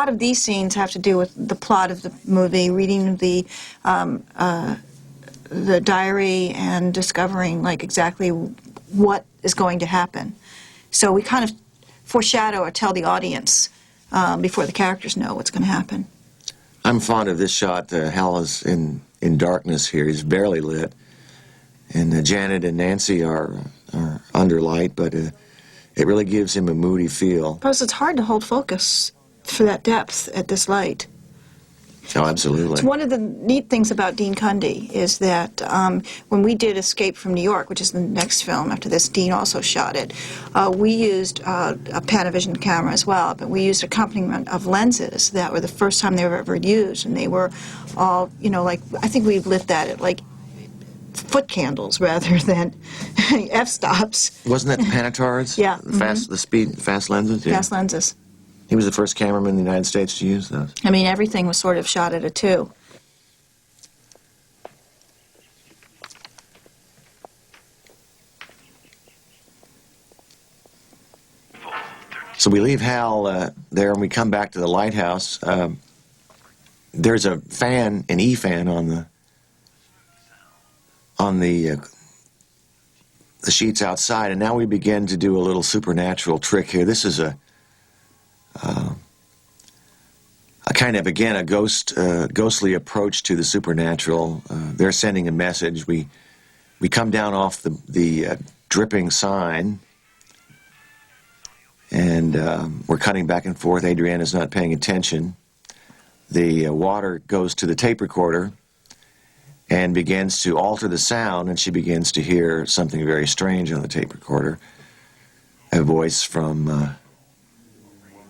of these scenes have to do with the plot of the movie, reading the diary and discovering like exactly what is going to happen. So we kind of foreshadow or tell the audience before the characters know what's going to happen. I'm fond of this shot. Hal is in darkness here. He's barely lit. And Janet and Nancy are under light, but it really gives him a moody feel. Plus, it's hard to hold focus for that depth at this light. Oh, absolutely. It's one of the neat things about Dean Cundey is that when we did Escape from New York, which is the next film after this, Dean also shot it, we used a Panavision camera as well, but we used accompaniment of lenses that were the first time they were ever used, and they were all, like, I think we lit that at like foot candles rather than f-stops. Wasn't that the Panatards? Yeah. The fast lenses? Yeah. Fast lenses. He was the first cameraman in the United States to use those. I mean, everything was sort of shot at a 2. So we leave Hal there, and we come back to the lighthouse. There's a fan, an E-fan, on the sheets outside, and now we begin to do a little supernatural trick here. This is a kind of, again, a ghostly approach to the supernatural. They're sending a message. We come down off the dripping sign, and we're cutting back and forth. Adrienne is not paying attention. The water goes to the tape recorder and begins to alter the sound, and she begins to hear something very strange on the tape recorder. A voice from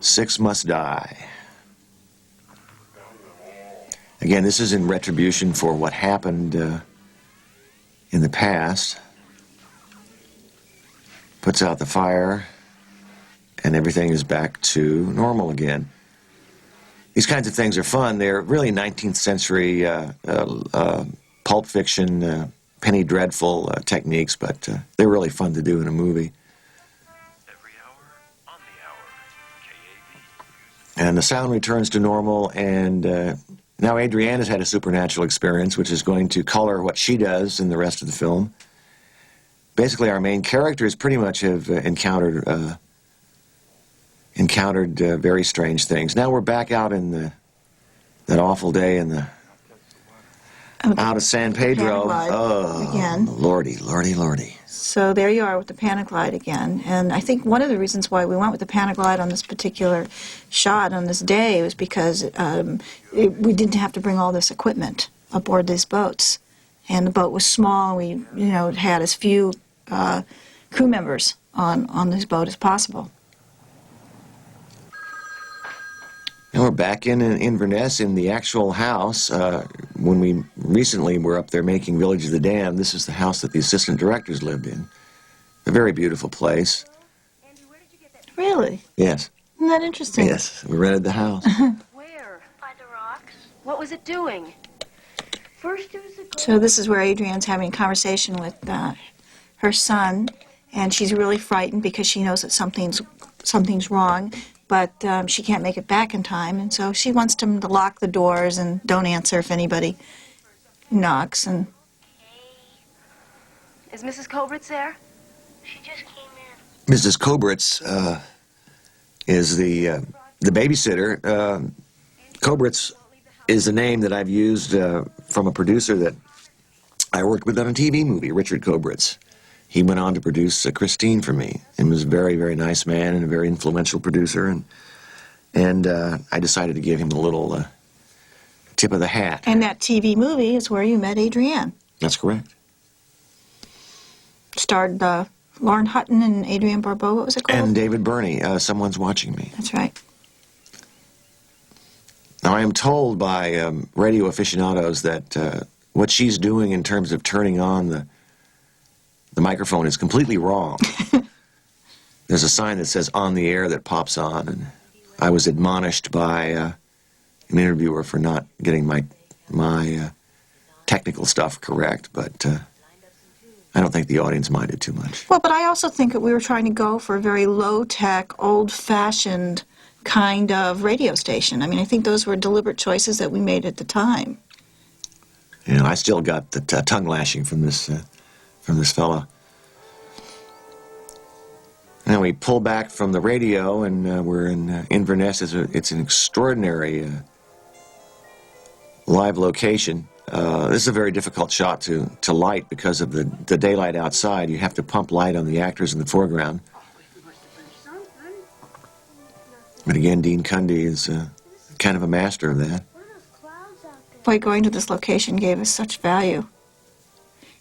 Six Must Die. Again, this is in retribution for what happened in the past. Puts out the fire, and everything is back to normal again. These kinds of things are fun. They're really 19th century pulp fiction, penny dreadful techniques, but they're really fun to do in a movie. And the sound returns to normal, and now Adrienne has had a supernatural experience, which is going to color what she does in the rest of the film. Basically, our main characters pretty much have encountered very strange things. Now we're back out in that awful day in the out of San Pedro. Oh, again. Lordy, lordy, lordy. So there you are with the Panaglide again. And I think one of the reasons why we went with the Panaglide on this particular shot on this day was because we didn't have to bring all this equipment aboard these boats. And the boat was small, and we had as few crew members on this boat as possible. And we're back in Inverness in the actual house. When we recently were up there making Village of the Damned, this is the house that the assistant directors lived in. A very beautiful place. Really? Yes. Isn't that interesting? Yes, we rented the house. Where? By the rocks. What was it doing? First it was a ghost. So this is where Adrienne's having a conversation with her son, and she's really frightened because she knows that something's wrong, but she can't make it back in time, and so she wants them to lock the doors and don't answer if anybody knocks. And Is Mrs. Kobritz there? She just came in. Mrs. Kobritz is the babysitter. Kobritz is the name that I've used from a producer that I worked with on a TV movie, Richard Kobritz. He went on to produce Christine for me, and was a very, very nice man and a very influential producer, and I decided to give him a little tip of the hat. And that TV movie is where you met Adrienne. That's correct. Starred Lauren Hutton and Adrienne Barbeau. What was it called? And David Burney, Someone's Watching Me. That's right. Now, I am told by radio aficionados that what she's doing in terms of turning on the microphone is completely wrong. There's a sign that says "on the air" that pops on, and I was admonished by an interviewer for not getting my technical stuff correct, but I don't think the audience minded too much. Well, but I also think that we were trying to go for a very low-tech, old-fashioned kind of radio station. I mean, I think those were deliberate choices that we made at the time. You know, I still got the tongue lashing from this fella. And we pull back from the radio, and we're in Inverness. It's an extraordinary live location. This is a very difficult shot to light because of the daylight outside. You have to pump light on the actors in the foreground. But again, Dean Cundey is kind of a master of that. Boy, going to this location gave us such value.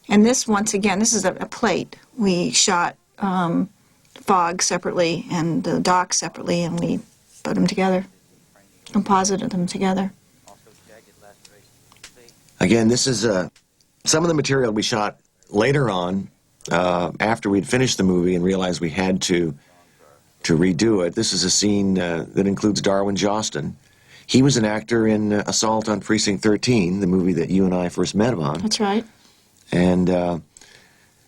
And this, once again, this is a plate. We shot fog separately and the dock separately, and we put them together, composited them together. Again, this is some of the material we shot later on after we'd finished the movie and realized we had to redo it. This is a scene that includes Darwin Jostin. He was an actor in Assault on Precinct 13, the movie that you and I first met him on. That's right. And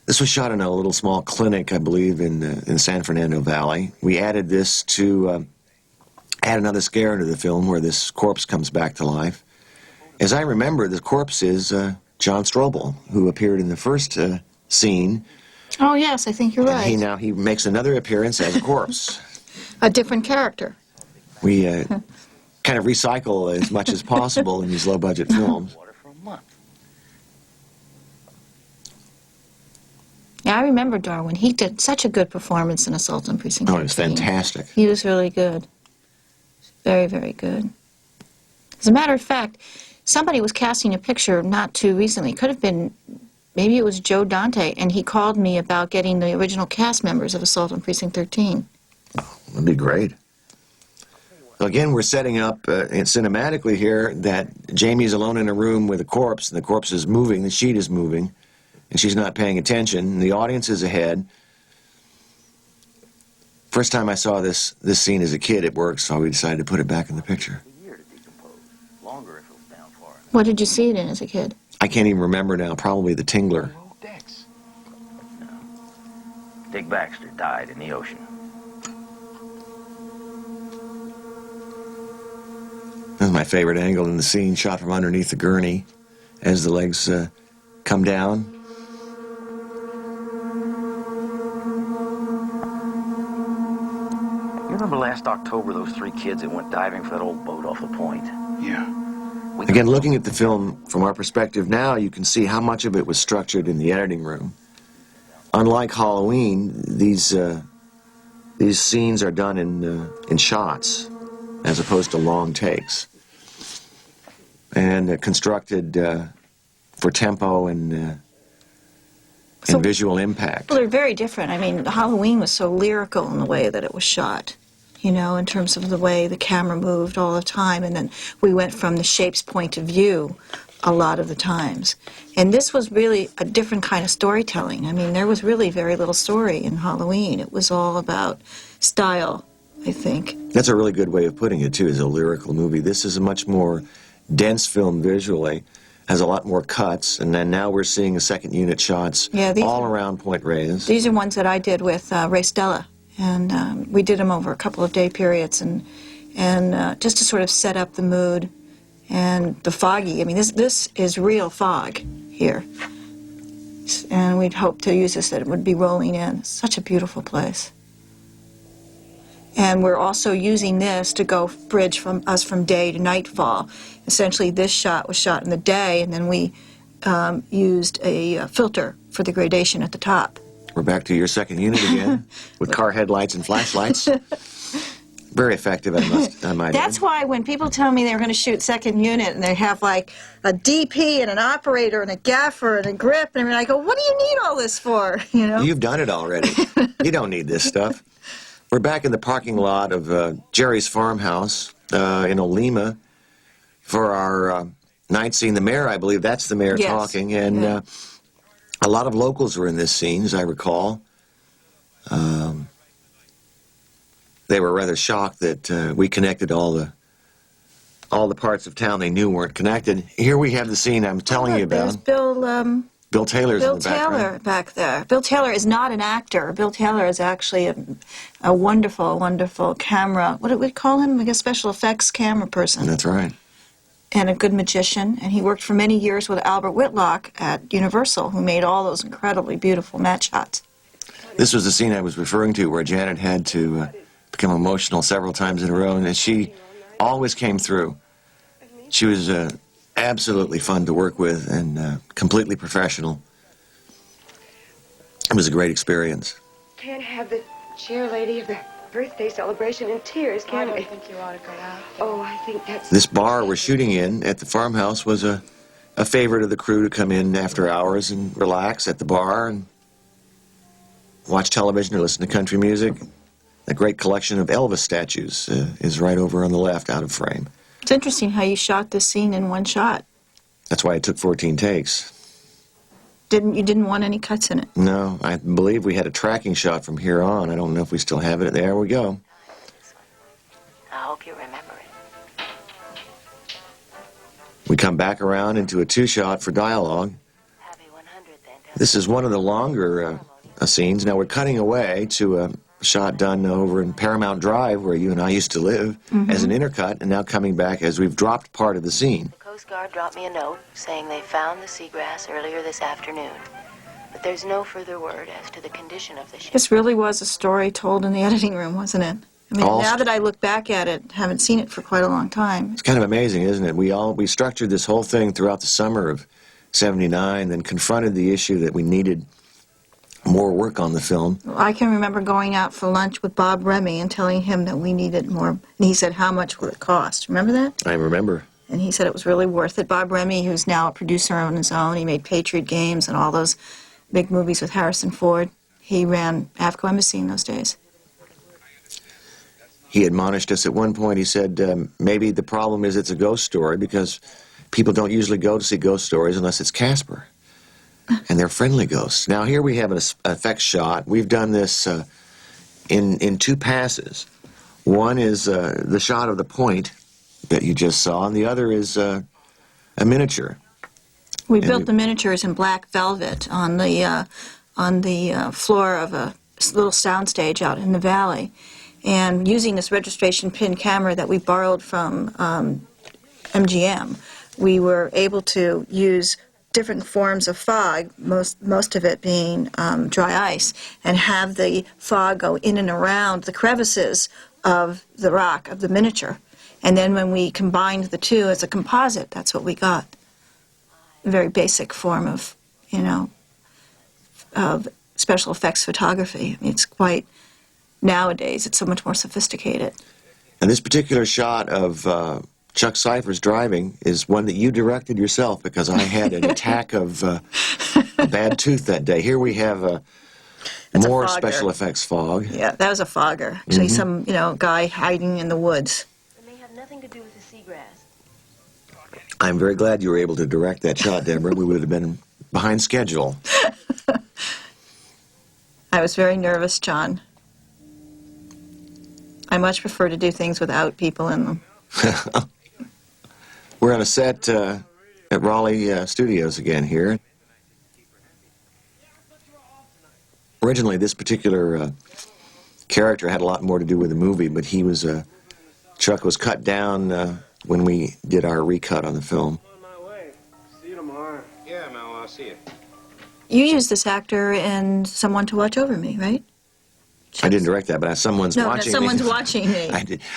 This was shot in a little small clinic, I believe, in San Fernando Valley. We added this to add another scare into the film where this corpse comes back to life. As I remember, the corpse is John Strobel, who appeared in the first scene. Oh, yes, I think you're right. And he makes another appearance as a corpse. A different character. We kind of recycle as much as possible in these low-budget films. Yeah, I remember Darwin. He did such a good performance in Assault on Precinct 13. Oh, it was fantastic. He was really good. Very, very good. As a matter of fact, somebody was casting a picture not too recently. Could have been, maybe it was Joe Dante, and he called me about getting the original cast members of Assault on Precinct 13. Oh, that'd be great. So again, we're setting up cinematically here that Jamie's alone in a room with a corpse, and the corpse is moving, the sheet is moving, and she's not paying attention, and the audience is ahead. First time I saw this scene as a kid, it worked, so we decided to put it back in the picture. What did you see it in as a kid? I can't even remember now, probably The Tingler. Dick Baxter died in the ocean. This is my favorite angle in the scene, shot from underneath the gurney as the legs come down. You remember last October, those 3 kids that went diving for that old boat off the point? Yeah. Again, looking at the film from our perspective now, you can see how much of it was structured in the editing room. Unlike Halloween, these scenes are done in shots as opposed to long takes, and constructed for tempo and visual impact. Well, they're very different. I mean, Halloween was so lyrical in the way that it was shot, you know, in terms of the way the camera moved all the time, and then we went from the shape's point of view a lot of the times. And this was really a different kind of storytelling. I mean, there was really very little story in Halloween. It was all about style, I think. That's a really good way of putting it, too, as a lyrical movie. This is a much more dense film visually, has a lot more cuts, and then now we're seeing a second unit shots all around Point Reyes. These are ones that I did with Ray Stella, and we did them over a couple of day periods, and just to sort of set up the mood and the foggy. I mean, this is real fog here, and we'd hope to use this that it would be rolling in. It's such a beautiful place. And we're also using this to go bridge from day to nightfall. Essentially, this shot was shot in the day, and then we used a filter for the gradation at the top. We're back to your second unit again, with car headlights and flashlights. Very effective, I might add. That's why when people tell me they're going to shoot second unit and they have like a DP and an operator and a gaffer and a grip, and I go, what do you need all this for? You know? You've done it already. You don't need this stuff. We're back in the parking lot of Jerry's farmhouse in Olema for our night scene. The mayor, I believe, that's the mayor talking, and a lot of locals were in this scene, as I recall. They were rather shocked that we connected all the parts of town they knew weren't connected. Here we have the scene I'm telling you about. There's Bill Taylor's in the background. Bill Taylor back there. Bill Taylor is not an actor. Bill Taylor is actually a wonderful, wonderful camera. What do we call him? Like a special effects camera person. That's right. And a good magician. And he worked for many years with Albert Whitlock at Universal, who made all those incredibly beautiful matte shots. This was the scene I was referring to where Janet had to become emotional several times in a row, and she always came through. She was absolutely fun to work with and completely professional. It was a great experience. Can't have the chair lady of the birthday celebration in tears, can we? I don't think you ought to go out. Oh, I think that's... This bar we're shooting in at the farmhouse was a favorite of the crew to come in after hours and relax at the bar and watch television or listen to country music. A great collection of Elvis statues is right over on the left, out of frame. It's interesting how you shot this scene in one shot. That's why it took 14 takes. You didn't want any cuts in it? No, I believe we had a tracking shot from here on. I don't know if we still have it. There we go. I hope you remember it. We come back around into a two-shot for dialogue. This is one of the longer scenes. Now we're cutting away to a shot done over in Paramount Drive, where you and I used to live, as an intercut, and now coming back as we've dropped part of the scene. The Coast Guard dropped me a note saying they found the seagrass earlier this afternoon, but there's no further word as to the condition of the ship. This really was a story told in the editing room, wasn't it? I mean, now that I look back at it, haven't seen it for quite a long time. It's kind of amazing, isn't it? We structured this whole thing throughout the summer of '79, then confronted the issue that we needed more work on the film. I can remember going out for lunch with Bob Remy and telling him that we needed more. And he said, how much would it cost? Remember that? I remember. And he said it was really worth it. Bob Remy, who's now a producer on his own, he made Patriot Games and all those big movies with Harrison Ford. He ran Avco Embassy in those days. He admonished us at one point. He said, maybe the problem is it's a ghost story, because people don't usually go to see ghost stories unless it's Casper. And they're friendly ghosts. Now here we have an effects shot. We've done this in two passes. One is the shot of the point that you just saw, and the other is a miniature. We built the miniatures in black velvet on the floor of a little soundstage out in the valley. And using this registration pin camera that we borrowed from MGM, we were able to use different forms of fog, most of it being dry ice, and have the fog go in and around the crevices of the rock, of the miniature. And then when we combined the two as a composite, that's what we got. A very basic form of, of special effects photography. I mean, it's quite, nowadays, it's so much more sophisticated. And this particular shot of Chuck Cypher's driving is one that you directed yourself, because I had an attack of a bad tooth that day. Here we have more special effects fog. Yeah, that was a fogger. Actually, some guy hiding in the woods. It may have nothing to do with the seagrass. I'm very glad you were able to direct that shot, Deborah. We would have been behind schedule. I was very nervous, John. I much prefer to do things without people in them. We're on a set at Raleigh Studios again here. Originally, this particular character had a lot more to do with the movie, but he was Chuck was cut down when we did our recut on the film. On my way. See you tomorrow. Yeah, Mel, I'll see you. You used this actor in Someone to Watch Over Me, right? I didn't direct that, but someone's watching me. Someone's watching me.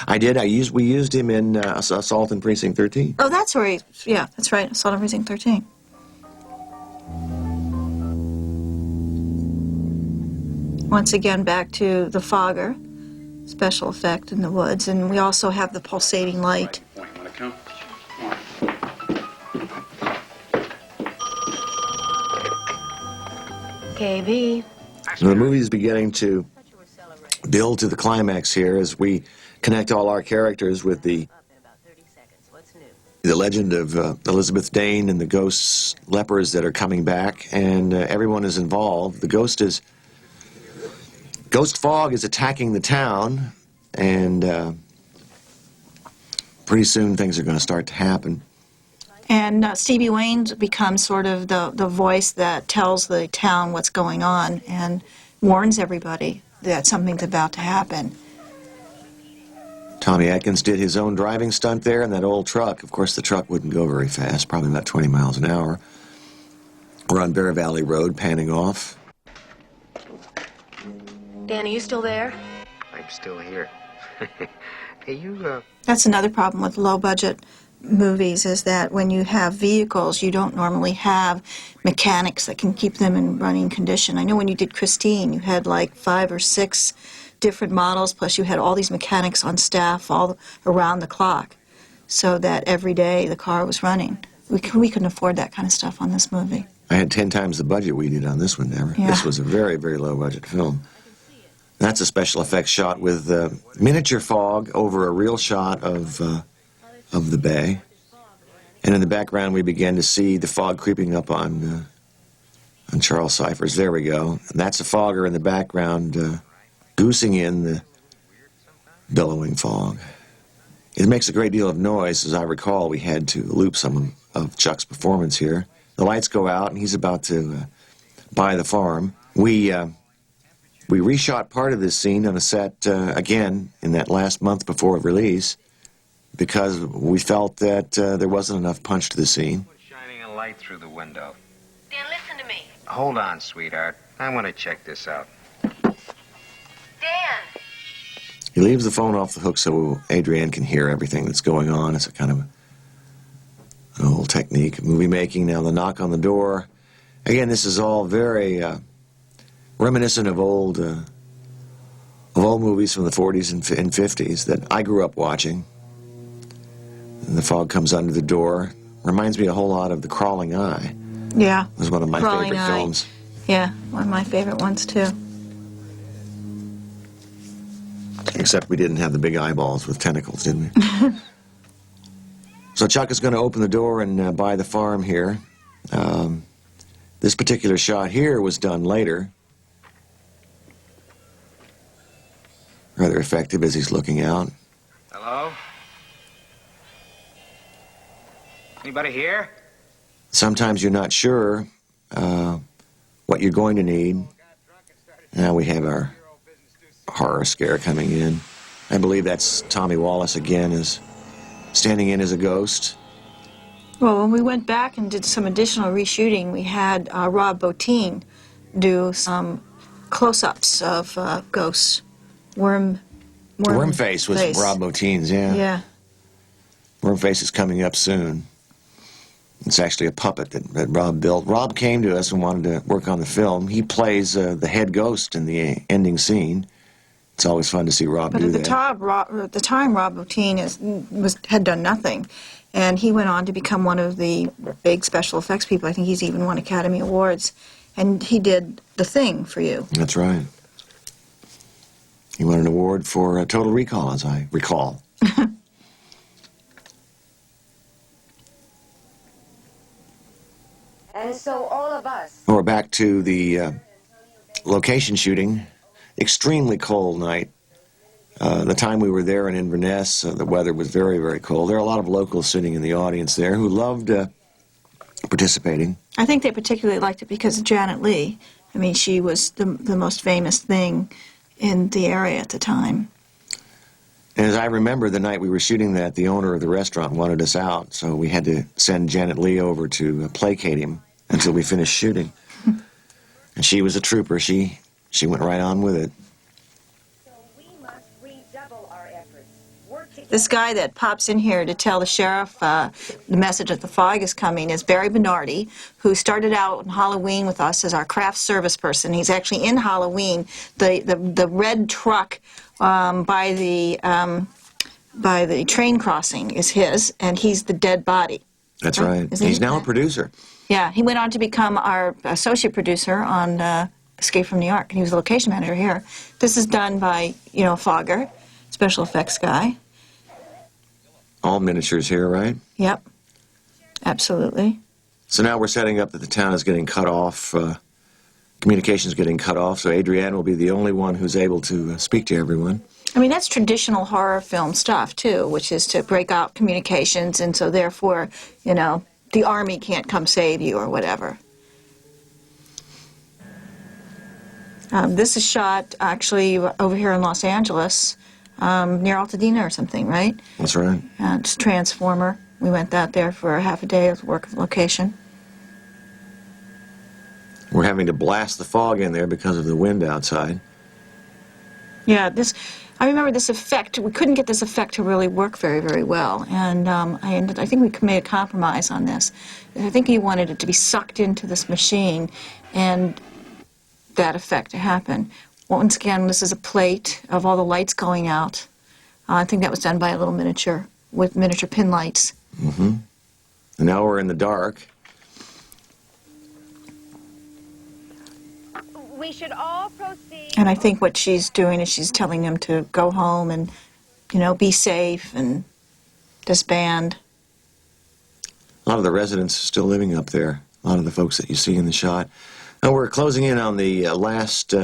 I did. We used him in Assault on Precinct 13. Oh, that's where yeah, that's right, Assault on Precinct 13. Once again, back to the fogger, special effect in the woods, and we also have the pulsating light. KB. The movie is beginning to build to the climax here as we connect all our characters with the legend of Elizabeth Dane and the ghosts, lepers that are coming back, and everyone is involved. The ghost fog is attacking the town, and pretty soon things are going to start to happen. And Stevie Wayne becomes sort of the voice that tells the town what's going on and warns everybody that something's about to happen. Tommy Atkins did his own driving stunt there in that old truck. Of course, the truck wouldn't go very fast, probably about 20 miles an hour. We're on Bear Valley Road, panning off. Dan, are you still there? I'm still here. Hey, you, That's another problem with low-budget movies, is that when you have vehicles, you don't normally have mechanics that can keep them in running condition. I know when you did Christine, you had like 5 or 6 different models, plus you had all these mechanics on staff all around the clock, so that every day the car was running. We couldn't afford that kind of stuff on this movie. I had 10 times the budget we did on this one, Deborah. Yeah. This was a very, very low-budget film. That's a special effects shot with miniature fog over a real shot of the bay. And in the background, we began to see the fog creeping up on Charles Cypher's. There we go. And that's a fogger in the background goosing in the billowing fog. It makes a great deal of noise. As I recall, we had to loop some of Chuck's performance here. The lights go out, and he's about to by the farm. We reshot part of this scene on a set, again, in that last month before release, because we felt that there wasn't enough punch to the scene. Shining a light through the window. Dan, listen to me. Hold on, sweetheart. I want to check this out. Dan! He leaves the phone off the hook so Adrienne can hear everything that's going on. It's a kind of an old technique of movie making. Now the knock on the door. Again, this is all very reminiscent of old movies from the 40s and 50s that I grew up watching. And the fog comes under the door. Reminds me a whole lot of The Crawling Eye. Yeah. It was one of my Crawling favorite Eye. films. Yeah, one of my favorite ones, too. Except we didn't have the big eyeballs with tentacles, did we? So Chuck is going to open the door and buy the farm here. This particular shot here was done later. Rather effective as he's looking out. Hello? Anybody here? Sometimes you're not sure what you're going to need. Now we have our horror scare coming in. I believe that's Tommy Wallace again, is standing in as a ghost. Well, when we went back and did some additional reshooting, we had Rob Bottin do some close-ups of ghosts. Wormface was Rob Bottin's, yeah. Yeah. Wormface is coming up soon. It's actually a puppet that Rob built. Rob came to us and wanted to work on the film. He plays the head ghost in the ending scene. It's always fun to see Rob do that. But at the time, Rob Bottin had done nothing. And he went on to become one of the big special effects people. I think he's even won Academy Awards. And he did The Thing for you. That's right. He won an award for Total Recall, as I recall. And so all of us. We're back to the location shooting. Extremely cold night. The time we were there in Inverness, the weather was very, very cold. There are a lot of locals sitting in the audience there who loved participating. I think they particularly liked it because of Janet Leigh. I mean, she was the most famous thing in the area at the time. And as I remember, the night we were shooting that, the owner of the restaurant wanted us out, so we had to send Janet Leigh over to placate him until we finished shooting. And she was a trooper. She went right on with it. This guy that pops in here to tell the sheriff the message that the fog is coming is Barry Bernardi, who started out on Halloween with us as our craft service person. He's actually in Halloween. The red truck by the train crossing is his, and he's the dead body. That's right. He's now a producer. Yeah, he went on to become our associate producer on Escape from New York, and he was the location manager here. This is done by, Fogger, special effects guy. All miniatures here, right? Yep, absolutely. So now we're setting up that the town is getting cut off, communications getting cut off, so Adrienne will be the only one who's able to speak to everyone. I mean, that's traditional horror film stuff, too, which is to break out communications, and so therefore, the army can't come save you or whatever. This is shot, actually, over here in Los Angeles, near Altadena or something, right? That's right. It's Transformer. We went out there for half a day of work of location. We're having to blast the fog in there because of the wind outside. Yeah, I remember this effect. We couldn't get this effect to really work very, very well, and I think we made a compromise on this. I think he wanted it to be sucked into this machine, and that effect to happen. Once again, this is a plate of all the lights going out. I think that was done by a little miniature with miniature pin lights. Mm-hmm. And now we're in the dark. We should all proceed. And I think what she's doing is she's telling them to go home and, be safe and disband. A lot of the residents are still living up there. A lot of the folks that you see in the shot. Now we're closing in on the last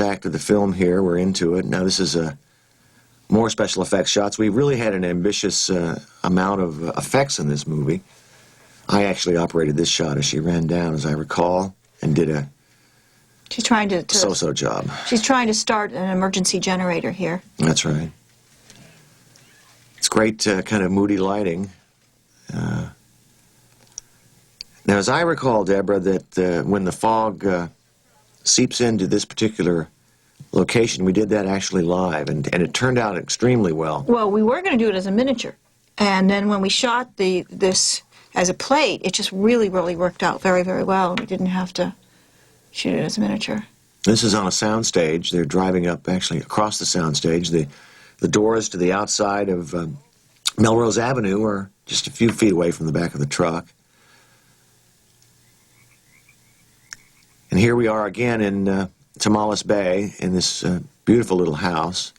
act of the film here. We're into it. Now this is more special effects shots. We really had an ambitious amount of effects in this movie. I actually operated this shot as she ran down, as I recall. and did a She's trying to so-so job. She's trying to start an emergency generator here. That's right. It's great kind of moody lighting. Now, as I recall, Deborah, that when the fog seeps into this particular location, we did that actually live, and it turned out extremely well. Well, we were going to do it as a miniature, and then when we shot this as a plate, it just really, really worked out very, very well. We didn't have to shoot it as a miniature. This is on a soundstage. They're driving up, actually, across the soundstage. The doors to the outside of Melrose Avenue are just a few feet away from the back of the truck. And here we are again in Tamales Bay in this beautiful little house.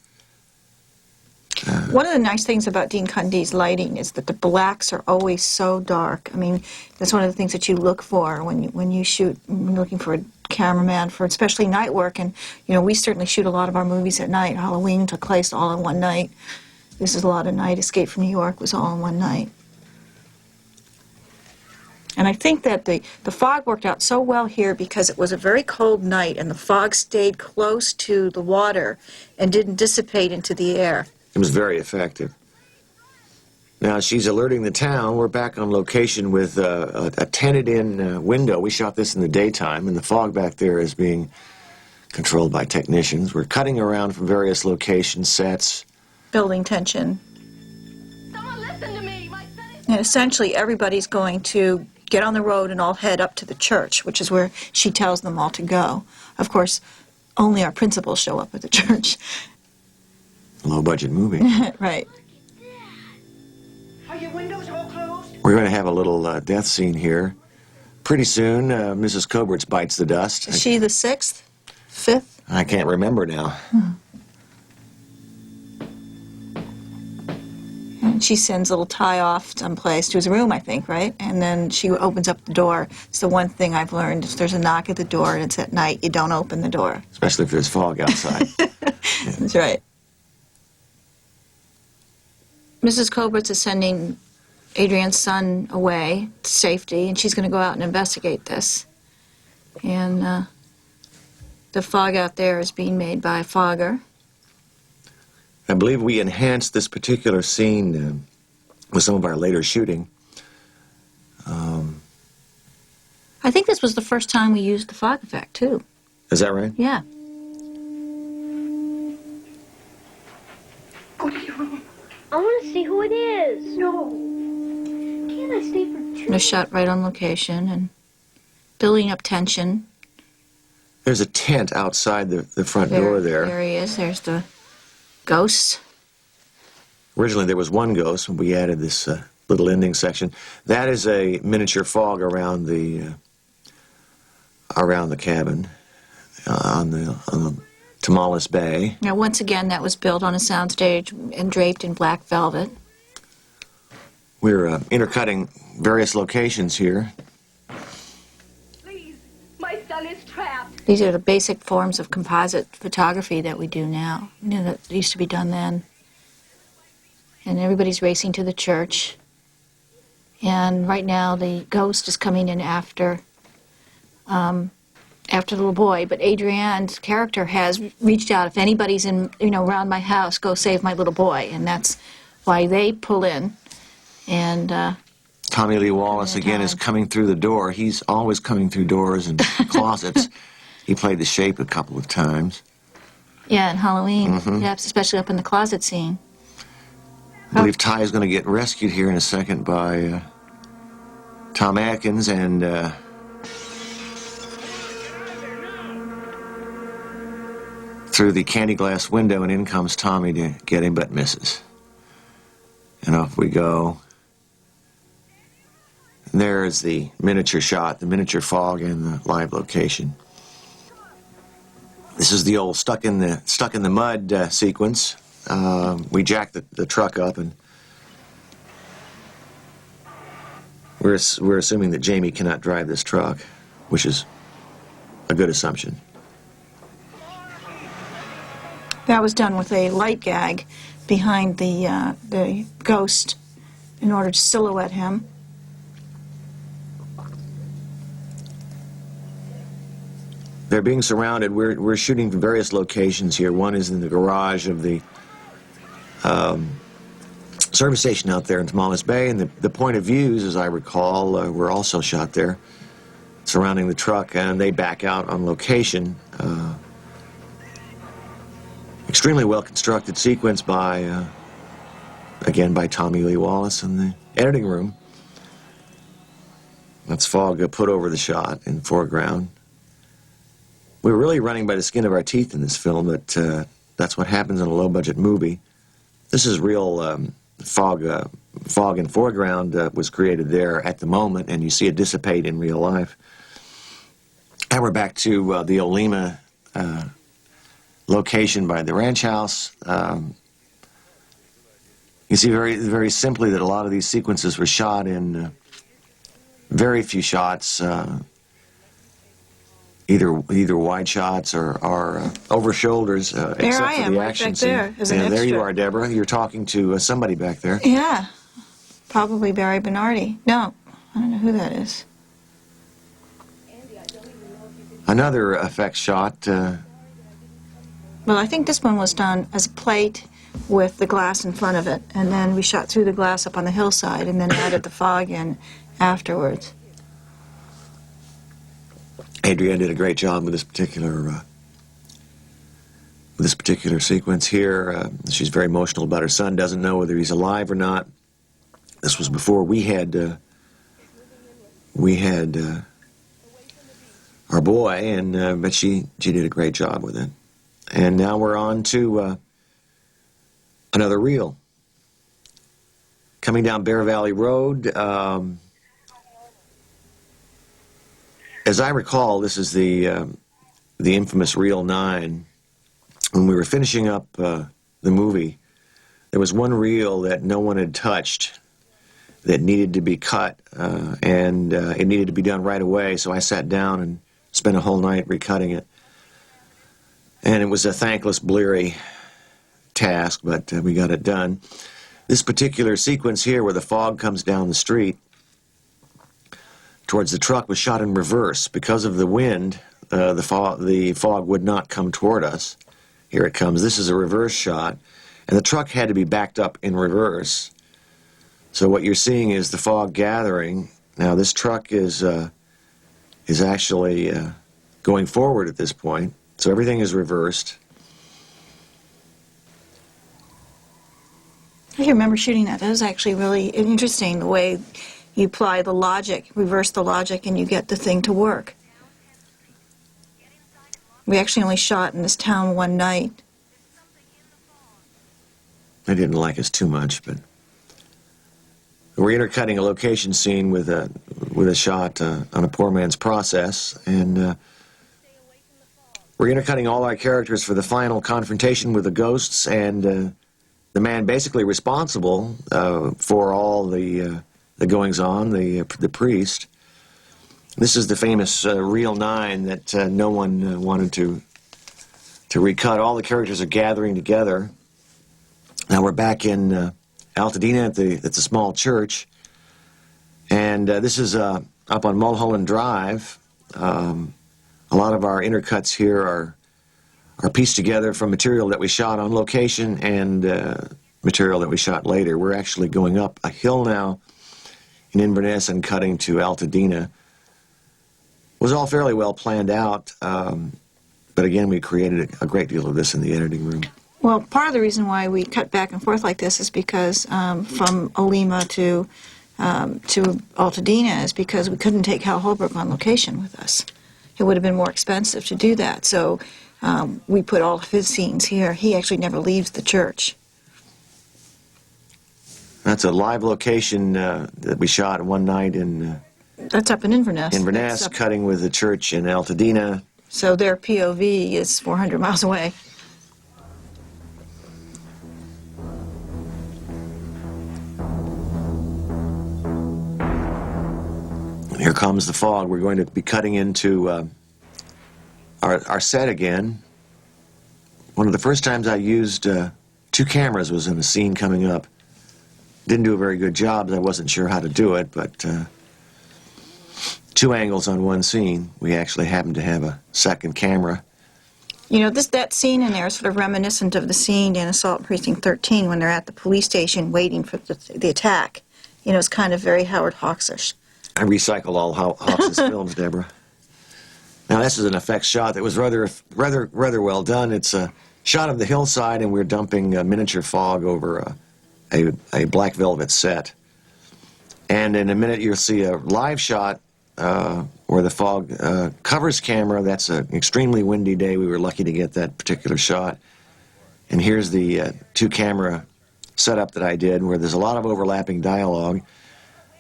One of the nice things about Dean Cundey's lighting is that the blacks are always so dark. I mean, that's one of the things that you look for when you shoot, when you're looking for a cameraman for especially night work. And, you know, we certainly shoot a lot of our movies at night. Halloween took place all in one night. This is a lot of night. Escape from New York was all in one night. And I think that the fog worked out so well here because it was a very cold night and the fog stayed close to the water and didn't dissipate into the air. It was very effective. Now, she's alerting the town. We're back on location with a tented-in window. We shot this in the daytime, and the fog back there is being controlled by technicians. We're cutting around from various locations, sets. Building tension. Someone listen to me. My son is... And essentially everybody's going to get on the road and all head up to the church, which is where she tells them all to go. Of course, only our principals show up at the church. Low-budget movie. Right. Are your windows all closed? We're going to have a little death scene here. Pretty soon, Mrs. Coberts bites the dust. Is she the 6th? 5th? I can't remember now. And she sends little Ty off someplace to his room, I think, right? And then she opens up the door. It's the one thing I've learned. If there's a knock at the door and it's at night, you don't open the door. Especially if there's fog outside. That's right. Mrs. Coberts is sending Adrienne's son away to safety, and she's going to go out and investigate this. And the fog out there is being made by a fogger. I believe we enhanced this particular scene with some of our later shooting. I think this was the first time we used the fog effect, too. Is that right? Yeah. Go to your room. I want to see who it is. No. Can't I stay for 2 They're shot right on location and building up tension. There's a tent outside the front door there. There he is. There's the ghost. Originally there was one ghost, and we added this little ending section. That is a miniature fog around the cabin on the Tamales Bay. Now, once again, that was built on a soundstage and draped in black velvet. We're intercutting various locations here. Please, my son is trapped. These are the basic forms of composite photography that we do now. You know, that used to be done then. And everybody's racing to the church. And right now, the ghost is coming in after the little boy. But Adrienne's character has reached out. If anybody's in, around my house, go save my little boy. And that's why they pull in. And Tommy Lee Wallace, again, is coming through the door. He's always coming through doors and closets. He played the Shape a couple of times. Yeah, in Halloween. Yes, especially up in the closet scene. I believe Ty is going to get rescued here in a second by Tom Atkins and through the candy glass window, and in comes Tommy to get him, but misses. And off we go. And there is the miniature shot, the miniature fog, and the live location. This is the old stuck in the mud sequence. We jacked the truck up, and we're assuming that Jamie cannot drive this truck, which is a good assumption. That was done with a light gag behind the ghost in order to silhouette him. they're being surrounded. We're shooting from various locations here. One is in the garage of the service station out there in Tamales Bay, and the point of views, as I recall, were also shot there, surrounding the truck, and they back out on location. Extremely well-constructed sequence by, again, by Tommy Lee Wallace in the editing room. That's fog put over the shot in the foreground. We were really running by the skin of our teeth in this film, but that's what happens in a low-budget movie. This is real fog in foreground was created there at the moment, and you see it dissipate in real life. And we're back to the Olema location by the ranch house. You see very, very simply that a lot of these sequences were shot in very few shots, either wide shots or over shoulders, except I am, for the right action back scene. there, as an Yeah, there you extra. are, Deborah. You're talking to somebody back there. Yeah, probably Barry Bernardi. No, I don't know who that is. Another effects shot. Well, I think this one was done as a plate with the glass in front of it, and then we shot through the glass up on the hillside and then added the fog in afterwards. Adrienne did a great job with this particular sequence here. She's very emotional about her son. Doesn't know whether he's alive or not. This was before we had our boy, and but she did a great job with it. And now we're on to another reel. Coming down Bear Valley Road. As I recall, this is the infamous Reel 9. When we were finishing up the movie, there was one reel that no one had touched that needed to be cut, and it needed to be done right away, so I sat down and spent a whole night recutting it. And it was a thankless, bleary task, but we got it done. This particular sequence here where the fog comes down the street towards the truck was shot in reverse. Because of the wind, the fog would not come toward us. Here it comes. This is a reverse shot, and the truck had to be backed up in reverse. So what you're seeing is the fog gathering. Now this truck is actually going forward at this point, so everything is reversed. I remember shooting that. That was actually really interesting, the way you apply the logic, reverse the logic, and you get the thing to work. We actually only shot in this town one night. They didn't like us too much, but we're intercutting a location scene with a shot on a poor man's process, and we're intercutting all our characters for the final confrontation with the ghosts, and the man basically responsible for all the goings-on, the priest. This is the famous Reel 9 that no one wanted to recut. All the characters are gathering together. Now we're back in Altadena at the small church, and this is up on Mulholland Drive. A lot of our intercuts here are pieced together from material that we shot on location and material that we shot later. We're actually going up a hill now in Inverness and cutting to Altadena. It was all fairly well planned out, but again, we created a great deal of this in the editing room. Well, part of the reason why we cut back and forth like this is because from Olema to Altadena is because we couldn't take Hal Holbrook on location with us. It would have been more expensive to do that, so we put all of his scenes here. He actually never leaves the church. That's a live location that we shot one night in That's up in Inverness. Inverness, cutting with the church in Altadena. So their POV is 400 miles away. Here comes the fog. We're going to be cutting into our set again. One of the first times I used two cameras was in a scene coming up. Didn't do a very good job. I wasn't sure how to do it, but two angles on one scene. We actually happened to have a second camera. You know, that scene in there is sort of reminiscent of the scene in Assault on Precinct 13 when they're at the police station waiting for the attack. You know, it's kind of very Howard Hawksish. I recycle all Hawks' films, Deborah. Now, this is an effects shot that was rather well done. It's a shot of the hillside, and we're dumping miniature fog over a black velvet set. And in a minute, you'll see a live shot where the fog covers camera. That's an extremely windy day. We were lucky to get that particular shot. And here's the two-camera setup that I did, where there's a lot of overlapping dialogue.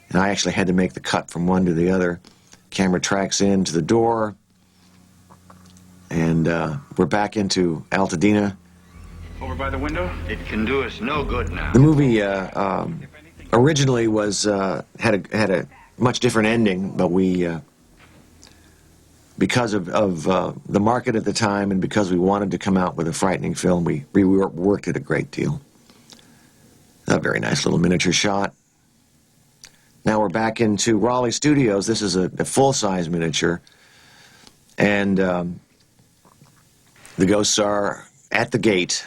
And I actually had to make the cut from one to the other. Camera tracks into the door. And we're back into Altadena. Over by the window? It can do us no good now. The movie originally was had a much different ending, but we because of the market at the time and because we wanted to come out with a frightening film, we reworked it a great deal. A very nice little miniature shot. Now we're back into Raleigh Studios. This is a full-size miniature, and the ghosts are at the gate,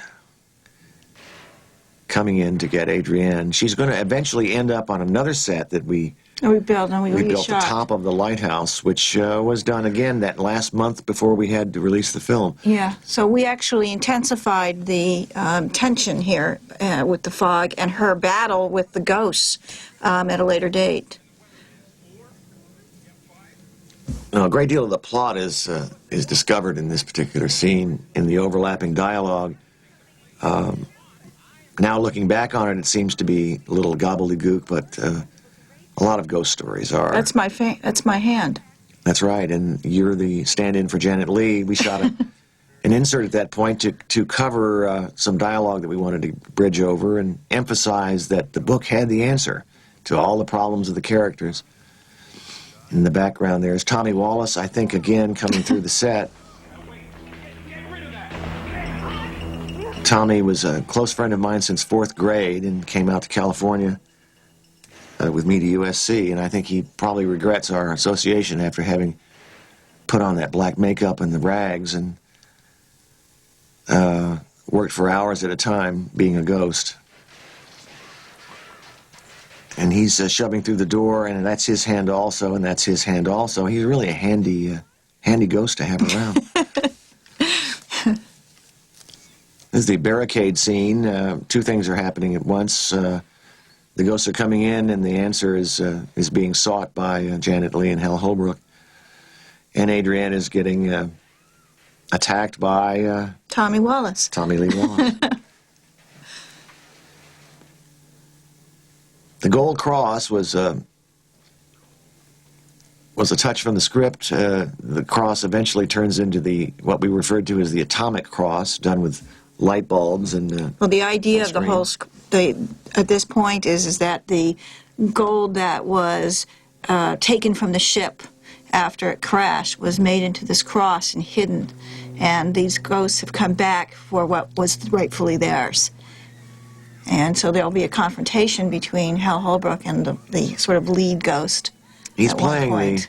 coming in to get Adrienne. She's going to eventually end up on another set that we built the top of the lighthouse, which was done again that last month before we had to release the film. Yeah, so we actually intensified the tension here with the fog and her battle with the ghosts at a later date. Now, a great deal of the plot is discovered in this particular scene in the overlapping dialogue. Now looking back on it, it seems to be a little gobbledygook, but a lot of ghost stories are. That's my hand. That's right, and you're the stand-in for Janet Leigh. We shot an insert at that point to cover some dialogue that we wanted to bridge over and emphasize that the book had the answer to all the problems of the characters. In the background there is Tommy Wallace, I think, again, coming through the set. Tommy was a close friend of mine since 4th grade and came out to California with me to USC, and I think he probably regrets our association after having put on that black makeup and the rags and worked for hours at a time being a ghost. And he's shoving through the door, and that's his hand also, and that's his hand also. He's really a handy ghost to have around. This is the barricade scene. Two things are happening at once. The ghosts are coming in, and the answer is being sought by Janet Leigh and Hal Holbrook. And Adrienne is getting attacked by Tommy Wallace. Tommy Lee Wallace. The gold cross was a touch from the script. The cross eventually turns into what we referred to as the atomic cross, done with light bulbs and. Well, the idea of the whole at this point is that the gold that was taken from the ship after it crashed was made into this cross and hidden, and these ghosts have come back for what was rightfully theirs. And so there'll be a confrontation between Hal Holbrook and the sort of lead ghost. He's playing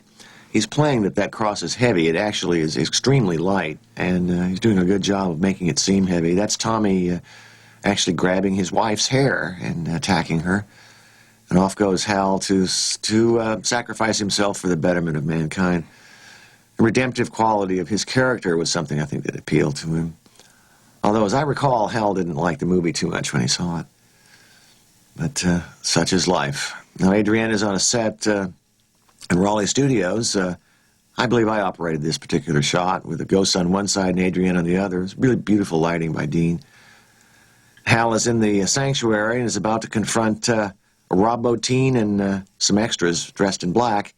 that cross is heavy. It actually is extremely light, and he's doing a good job of making it seem heavy. That's Tommy actually grabbing his wife's hair and attacking her. And off goes Hal to sacrifice himself for the betterment of mankind. The redemptive quality of his character was something I think that appealed to him. Although, as I recall, Hal didn't like the movie too much when he saw it. But such is life. Now, Adrienne is on a set in Raleigh Studios. I believe I operated this particular shot with the ghosts on one side and Adrienne on the other. It's really beautiful lighting by Dean. Hal is in the sanctuary and is about to confront Rob Bottin and some extras dressed in black.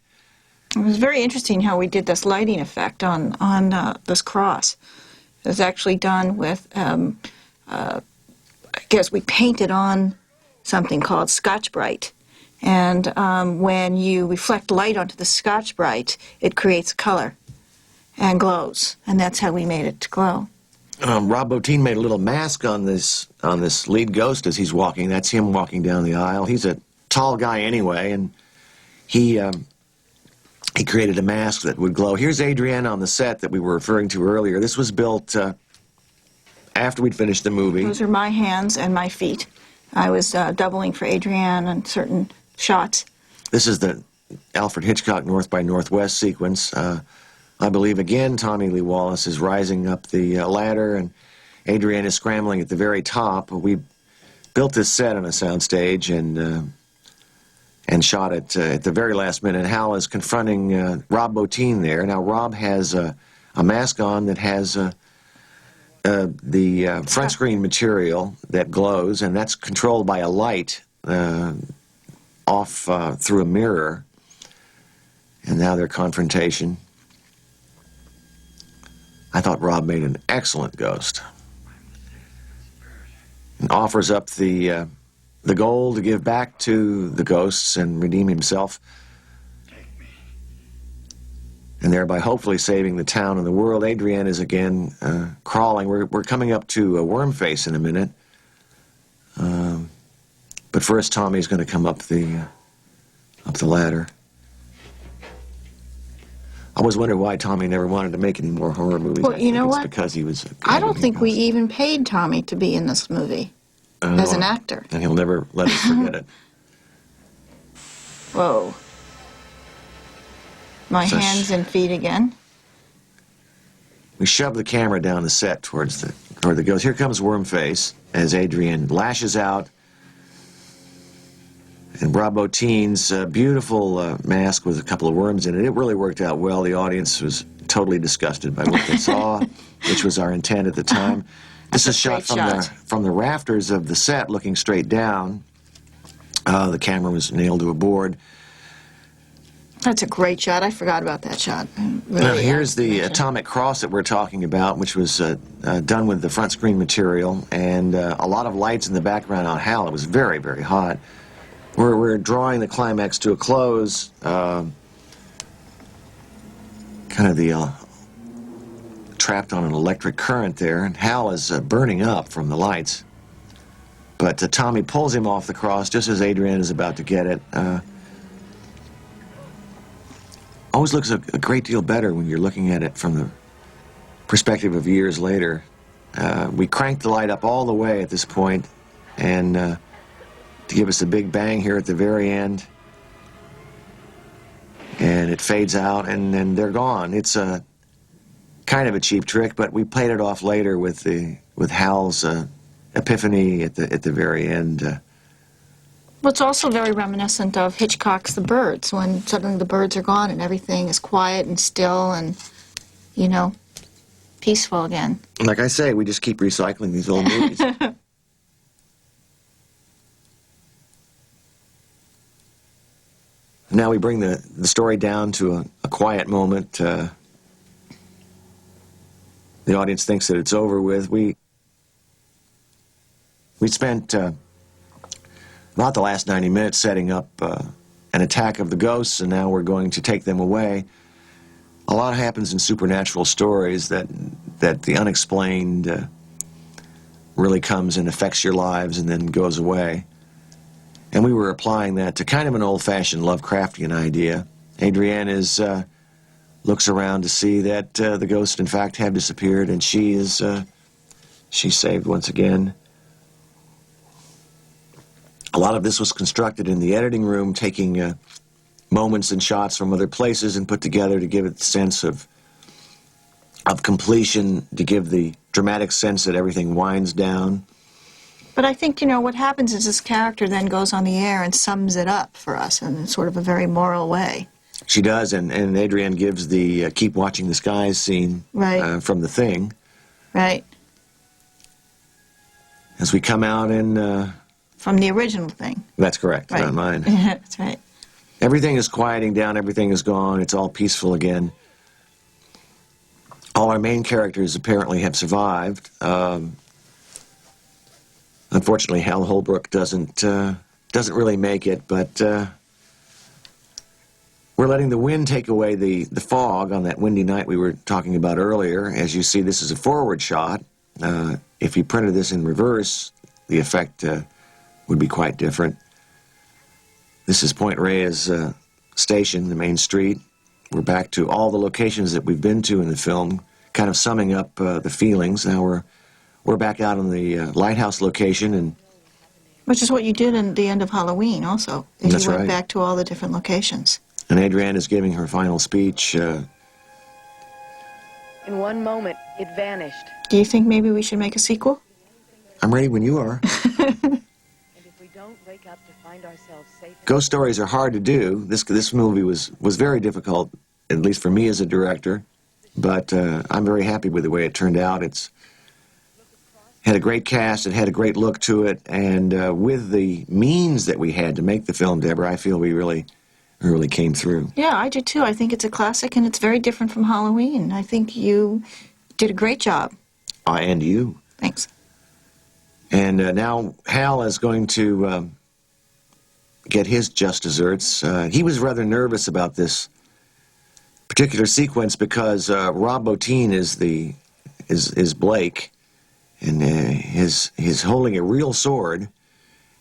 It was very interesting how we did this lighting effect on this cross. It was actually done with, I guess we painted on something called Scotch-Brite. And when you reflect light onto the Scotch-Brite, it creates color and glows. And that's how we made it to glow. Rob Bottin made a little mask on this lead ghost as he's walking. That's him walking down the aisle. He's a tall guy anyway, and he he created a mask that would glow. Here's Adrienne on the set that we were referring to earlier. This was built after we'd finished the movie. Those are my hands and my feet. I was doubling for Adrienne on certain shots. This is the Alfred Hitchcock North by Northwest sequence. I believe, again, Tommy Lee Wallace is rising up the ladder, and Adrienne is scrambling at the very top. We built this set on a soundstage and shot it at the very last minute. Hal is confronting Rob Bottin there. Now, Rob has a mask on that has the front screen material that glows, and that's controlled by a light off through a mirror. And now their confrontation. I thought Rob made an excellent Ghost. And offers up the gold to give back to the ghosts and redeem himself. And thereby hopefully saving the town and the world. Adrienne is again crawling. We're coming up to a worm face in a minute. But first Tommy's going to come up the ladder. I always wondered why Tommy never wanted to make any more horror movies. Well, you know what? Because he was. I don't think we even paid Tommy to be in this movie as an actor. And he'll never let us forget it. Whoa. My hands and feet again. We shove the camera down the set toward the ghost. Here comes Wormface as Adrienne lashes out. And Rob Bottin's beautiful mask with a couple of worms in it. It really worked out well. The audience was totally disgusted by what they saw, which was our intent at the time. This is shot from the rafters of the set, looking straight down. The camera was nailed to a board. That's a great shot. I forgot about that shot. Now here's the atomic cross that we're talking about, which was done with the front screen material, and a lot of lights in the background on Hal. It was very, very hot. We're drawing the climax to a close, kind of the trapped on an electric current there, and Hal is burning up from the lights. But Tommy pulls him off the cross just as Adrienne is about to get it. Always looks a great deal better when you're looking at it from the perspective of years later. We cranked the light up all the way at this point, and to give us a big bang here at the very end. And it fades out, and then they're gone. It's a kind of a cheap trick, but we played it off later with Hal's epiphany at the very end. Well, it's also very reminiscent of Hitchcock's The Birds, when suddenly the birds are gone and everything is quiet and still and, you know, peaceful again. Like I say, we just keep recycling these old movies. Now we bring the story down to a quiet moment. The audience thinks that it's over with. We spent about the last 90 minutes setting up an attack of the ghosts, and now we're going to take them away. A lot happens in supernatural stories that the unexplained really comes and affects your lives and then goes away. And we were applying that to kind of an old-fashioned Lovecraftian idea. Adrienne looks around to see that the ghosts, in fact, have disappeared, and she's saved once again. A lot of this was constructed in the editing room, taking moments and shots from other places and put together to give it the sense of completion, to give the dramatic sense that everything winds down. But I think, you know, what happens is this character then goes on the air and sums it up for us in sort of a very moral way. She does, and Adrienne gives the keep watching the skies scene from The Thing. Right. As we come out and... from the original Thing. That's correct, right. Not mine. That's right. Everything is quieting down, everything is gone, it's all peaceful again. All our main characters apparently have survived. Unfortunately, Hal Holbrook doesn't really make it, but we're letting the wind take away the fog on that windy night we were talking about earlier. As you see, this is a forward shot. If you printed this in reverse, the effect would be quite different. This is Point Reyes Station, the main street. We're back to all the locations that we've been to in the film, kind of summing up the feelings. Now we're back out on the lighthouse location, and Which is what you did in the end of Halloween also. Is That's you went right. back to all the different locations. and Adrienne is giving her final speech. In one moment, it vanished. Do you think maybe we should make a sequel? I'm ready when you are. And if we don't wake up to find ourselves safe... Ghost stories are hard to do. This movie was very difficult, at least for me as a director, but I'm very happy with the way it turned out. It's had a great cast, it had a great look to it, and with the means that we had to make the film, Deborah, I feel we really came through. Yeah, I do too. I think it's a classic and it's very different from Halloween. I think you did a great job. And you. Thanks. And now Hal is going to get his just desserts. He was rather nervous about this particular sequence because Rob Bottin is Blake, and he's holding a real sword,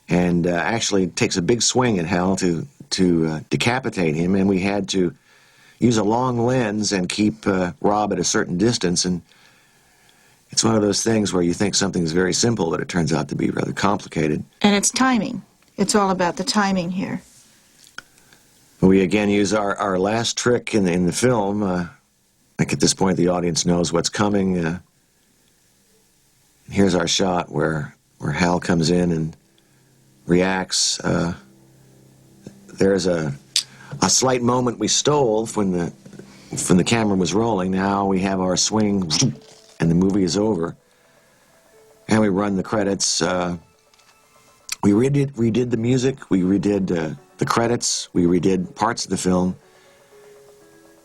and actually takes a big swing at Hal to decapitate him, and we had to use a long lens and keep Rob at a certain distance, and it's one of those things where you think something's very simple, but it turns out to be rather complicated. And it's timing. It's all about the timing here. We again use our last trick in the film. I think at this point the audience knows what's coming. Here's our shot where Hal comes in and reacts. There's a slight moment we stole when the camera was rolling. Now we have our swing, and the movie is over. And we run the credits. We redid the music. We redid the credits. We redid parts of the film.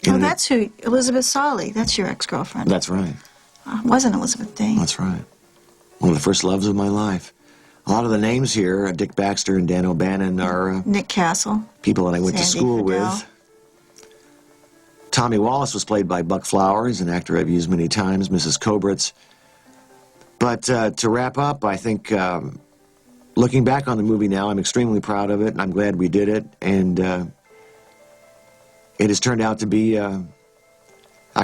Oh, that's who, Elizabeth Solly. That's your ex-girlfriend. That's right. Wasn't Elizabeth Dane. That's right. One of the first loves of my life. A lot of the names here, Dick Baxter and Dan O'Bannon, are Nick Castle. people that I went to Sandy school Fidel. with. Tommy Wallace was played by Buck Flowers, an actor I've used many times, Mrs. Kobritz. But to wrap up, I think looking back on the movie now, I'm extremely proud of it, and I'm glad we did it. And it has turned out to be a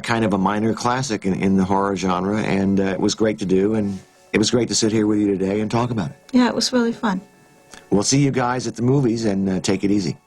kind of a minor classic in the horror genre, and it was great to do, and it was great to sit here with you today and talk about it. Yeah, it was really fun. We'll see you guys at the movies, and take it easy.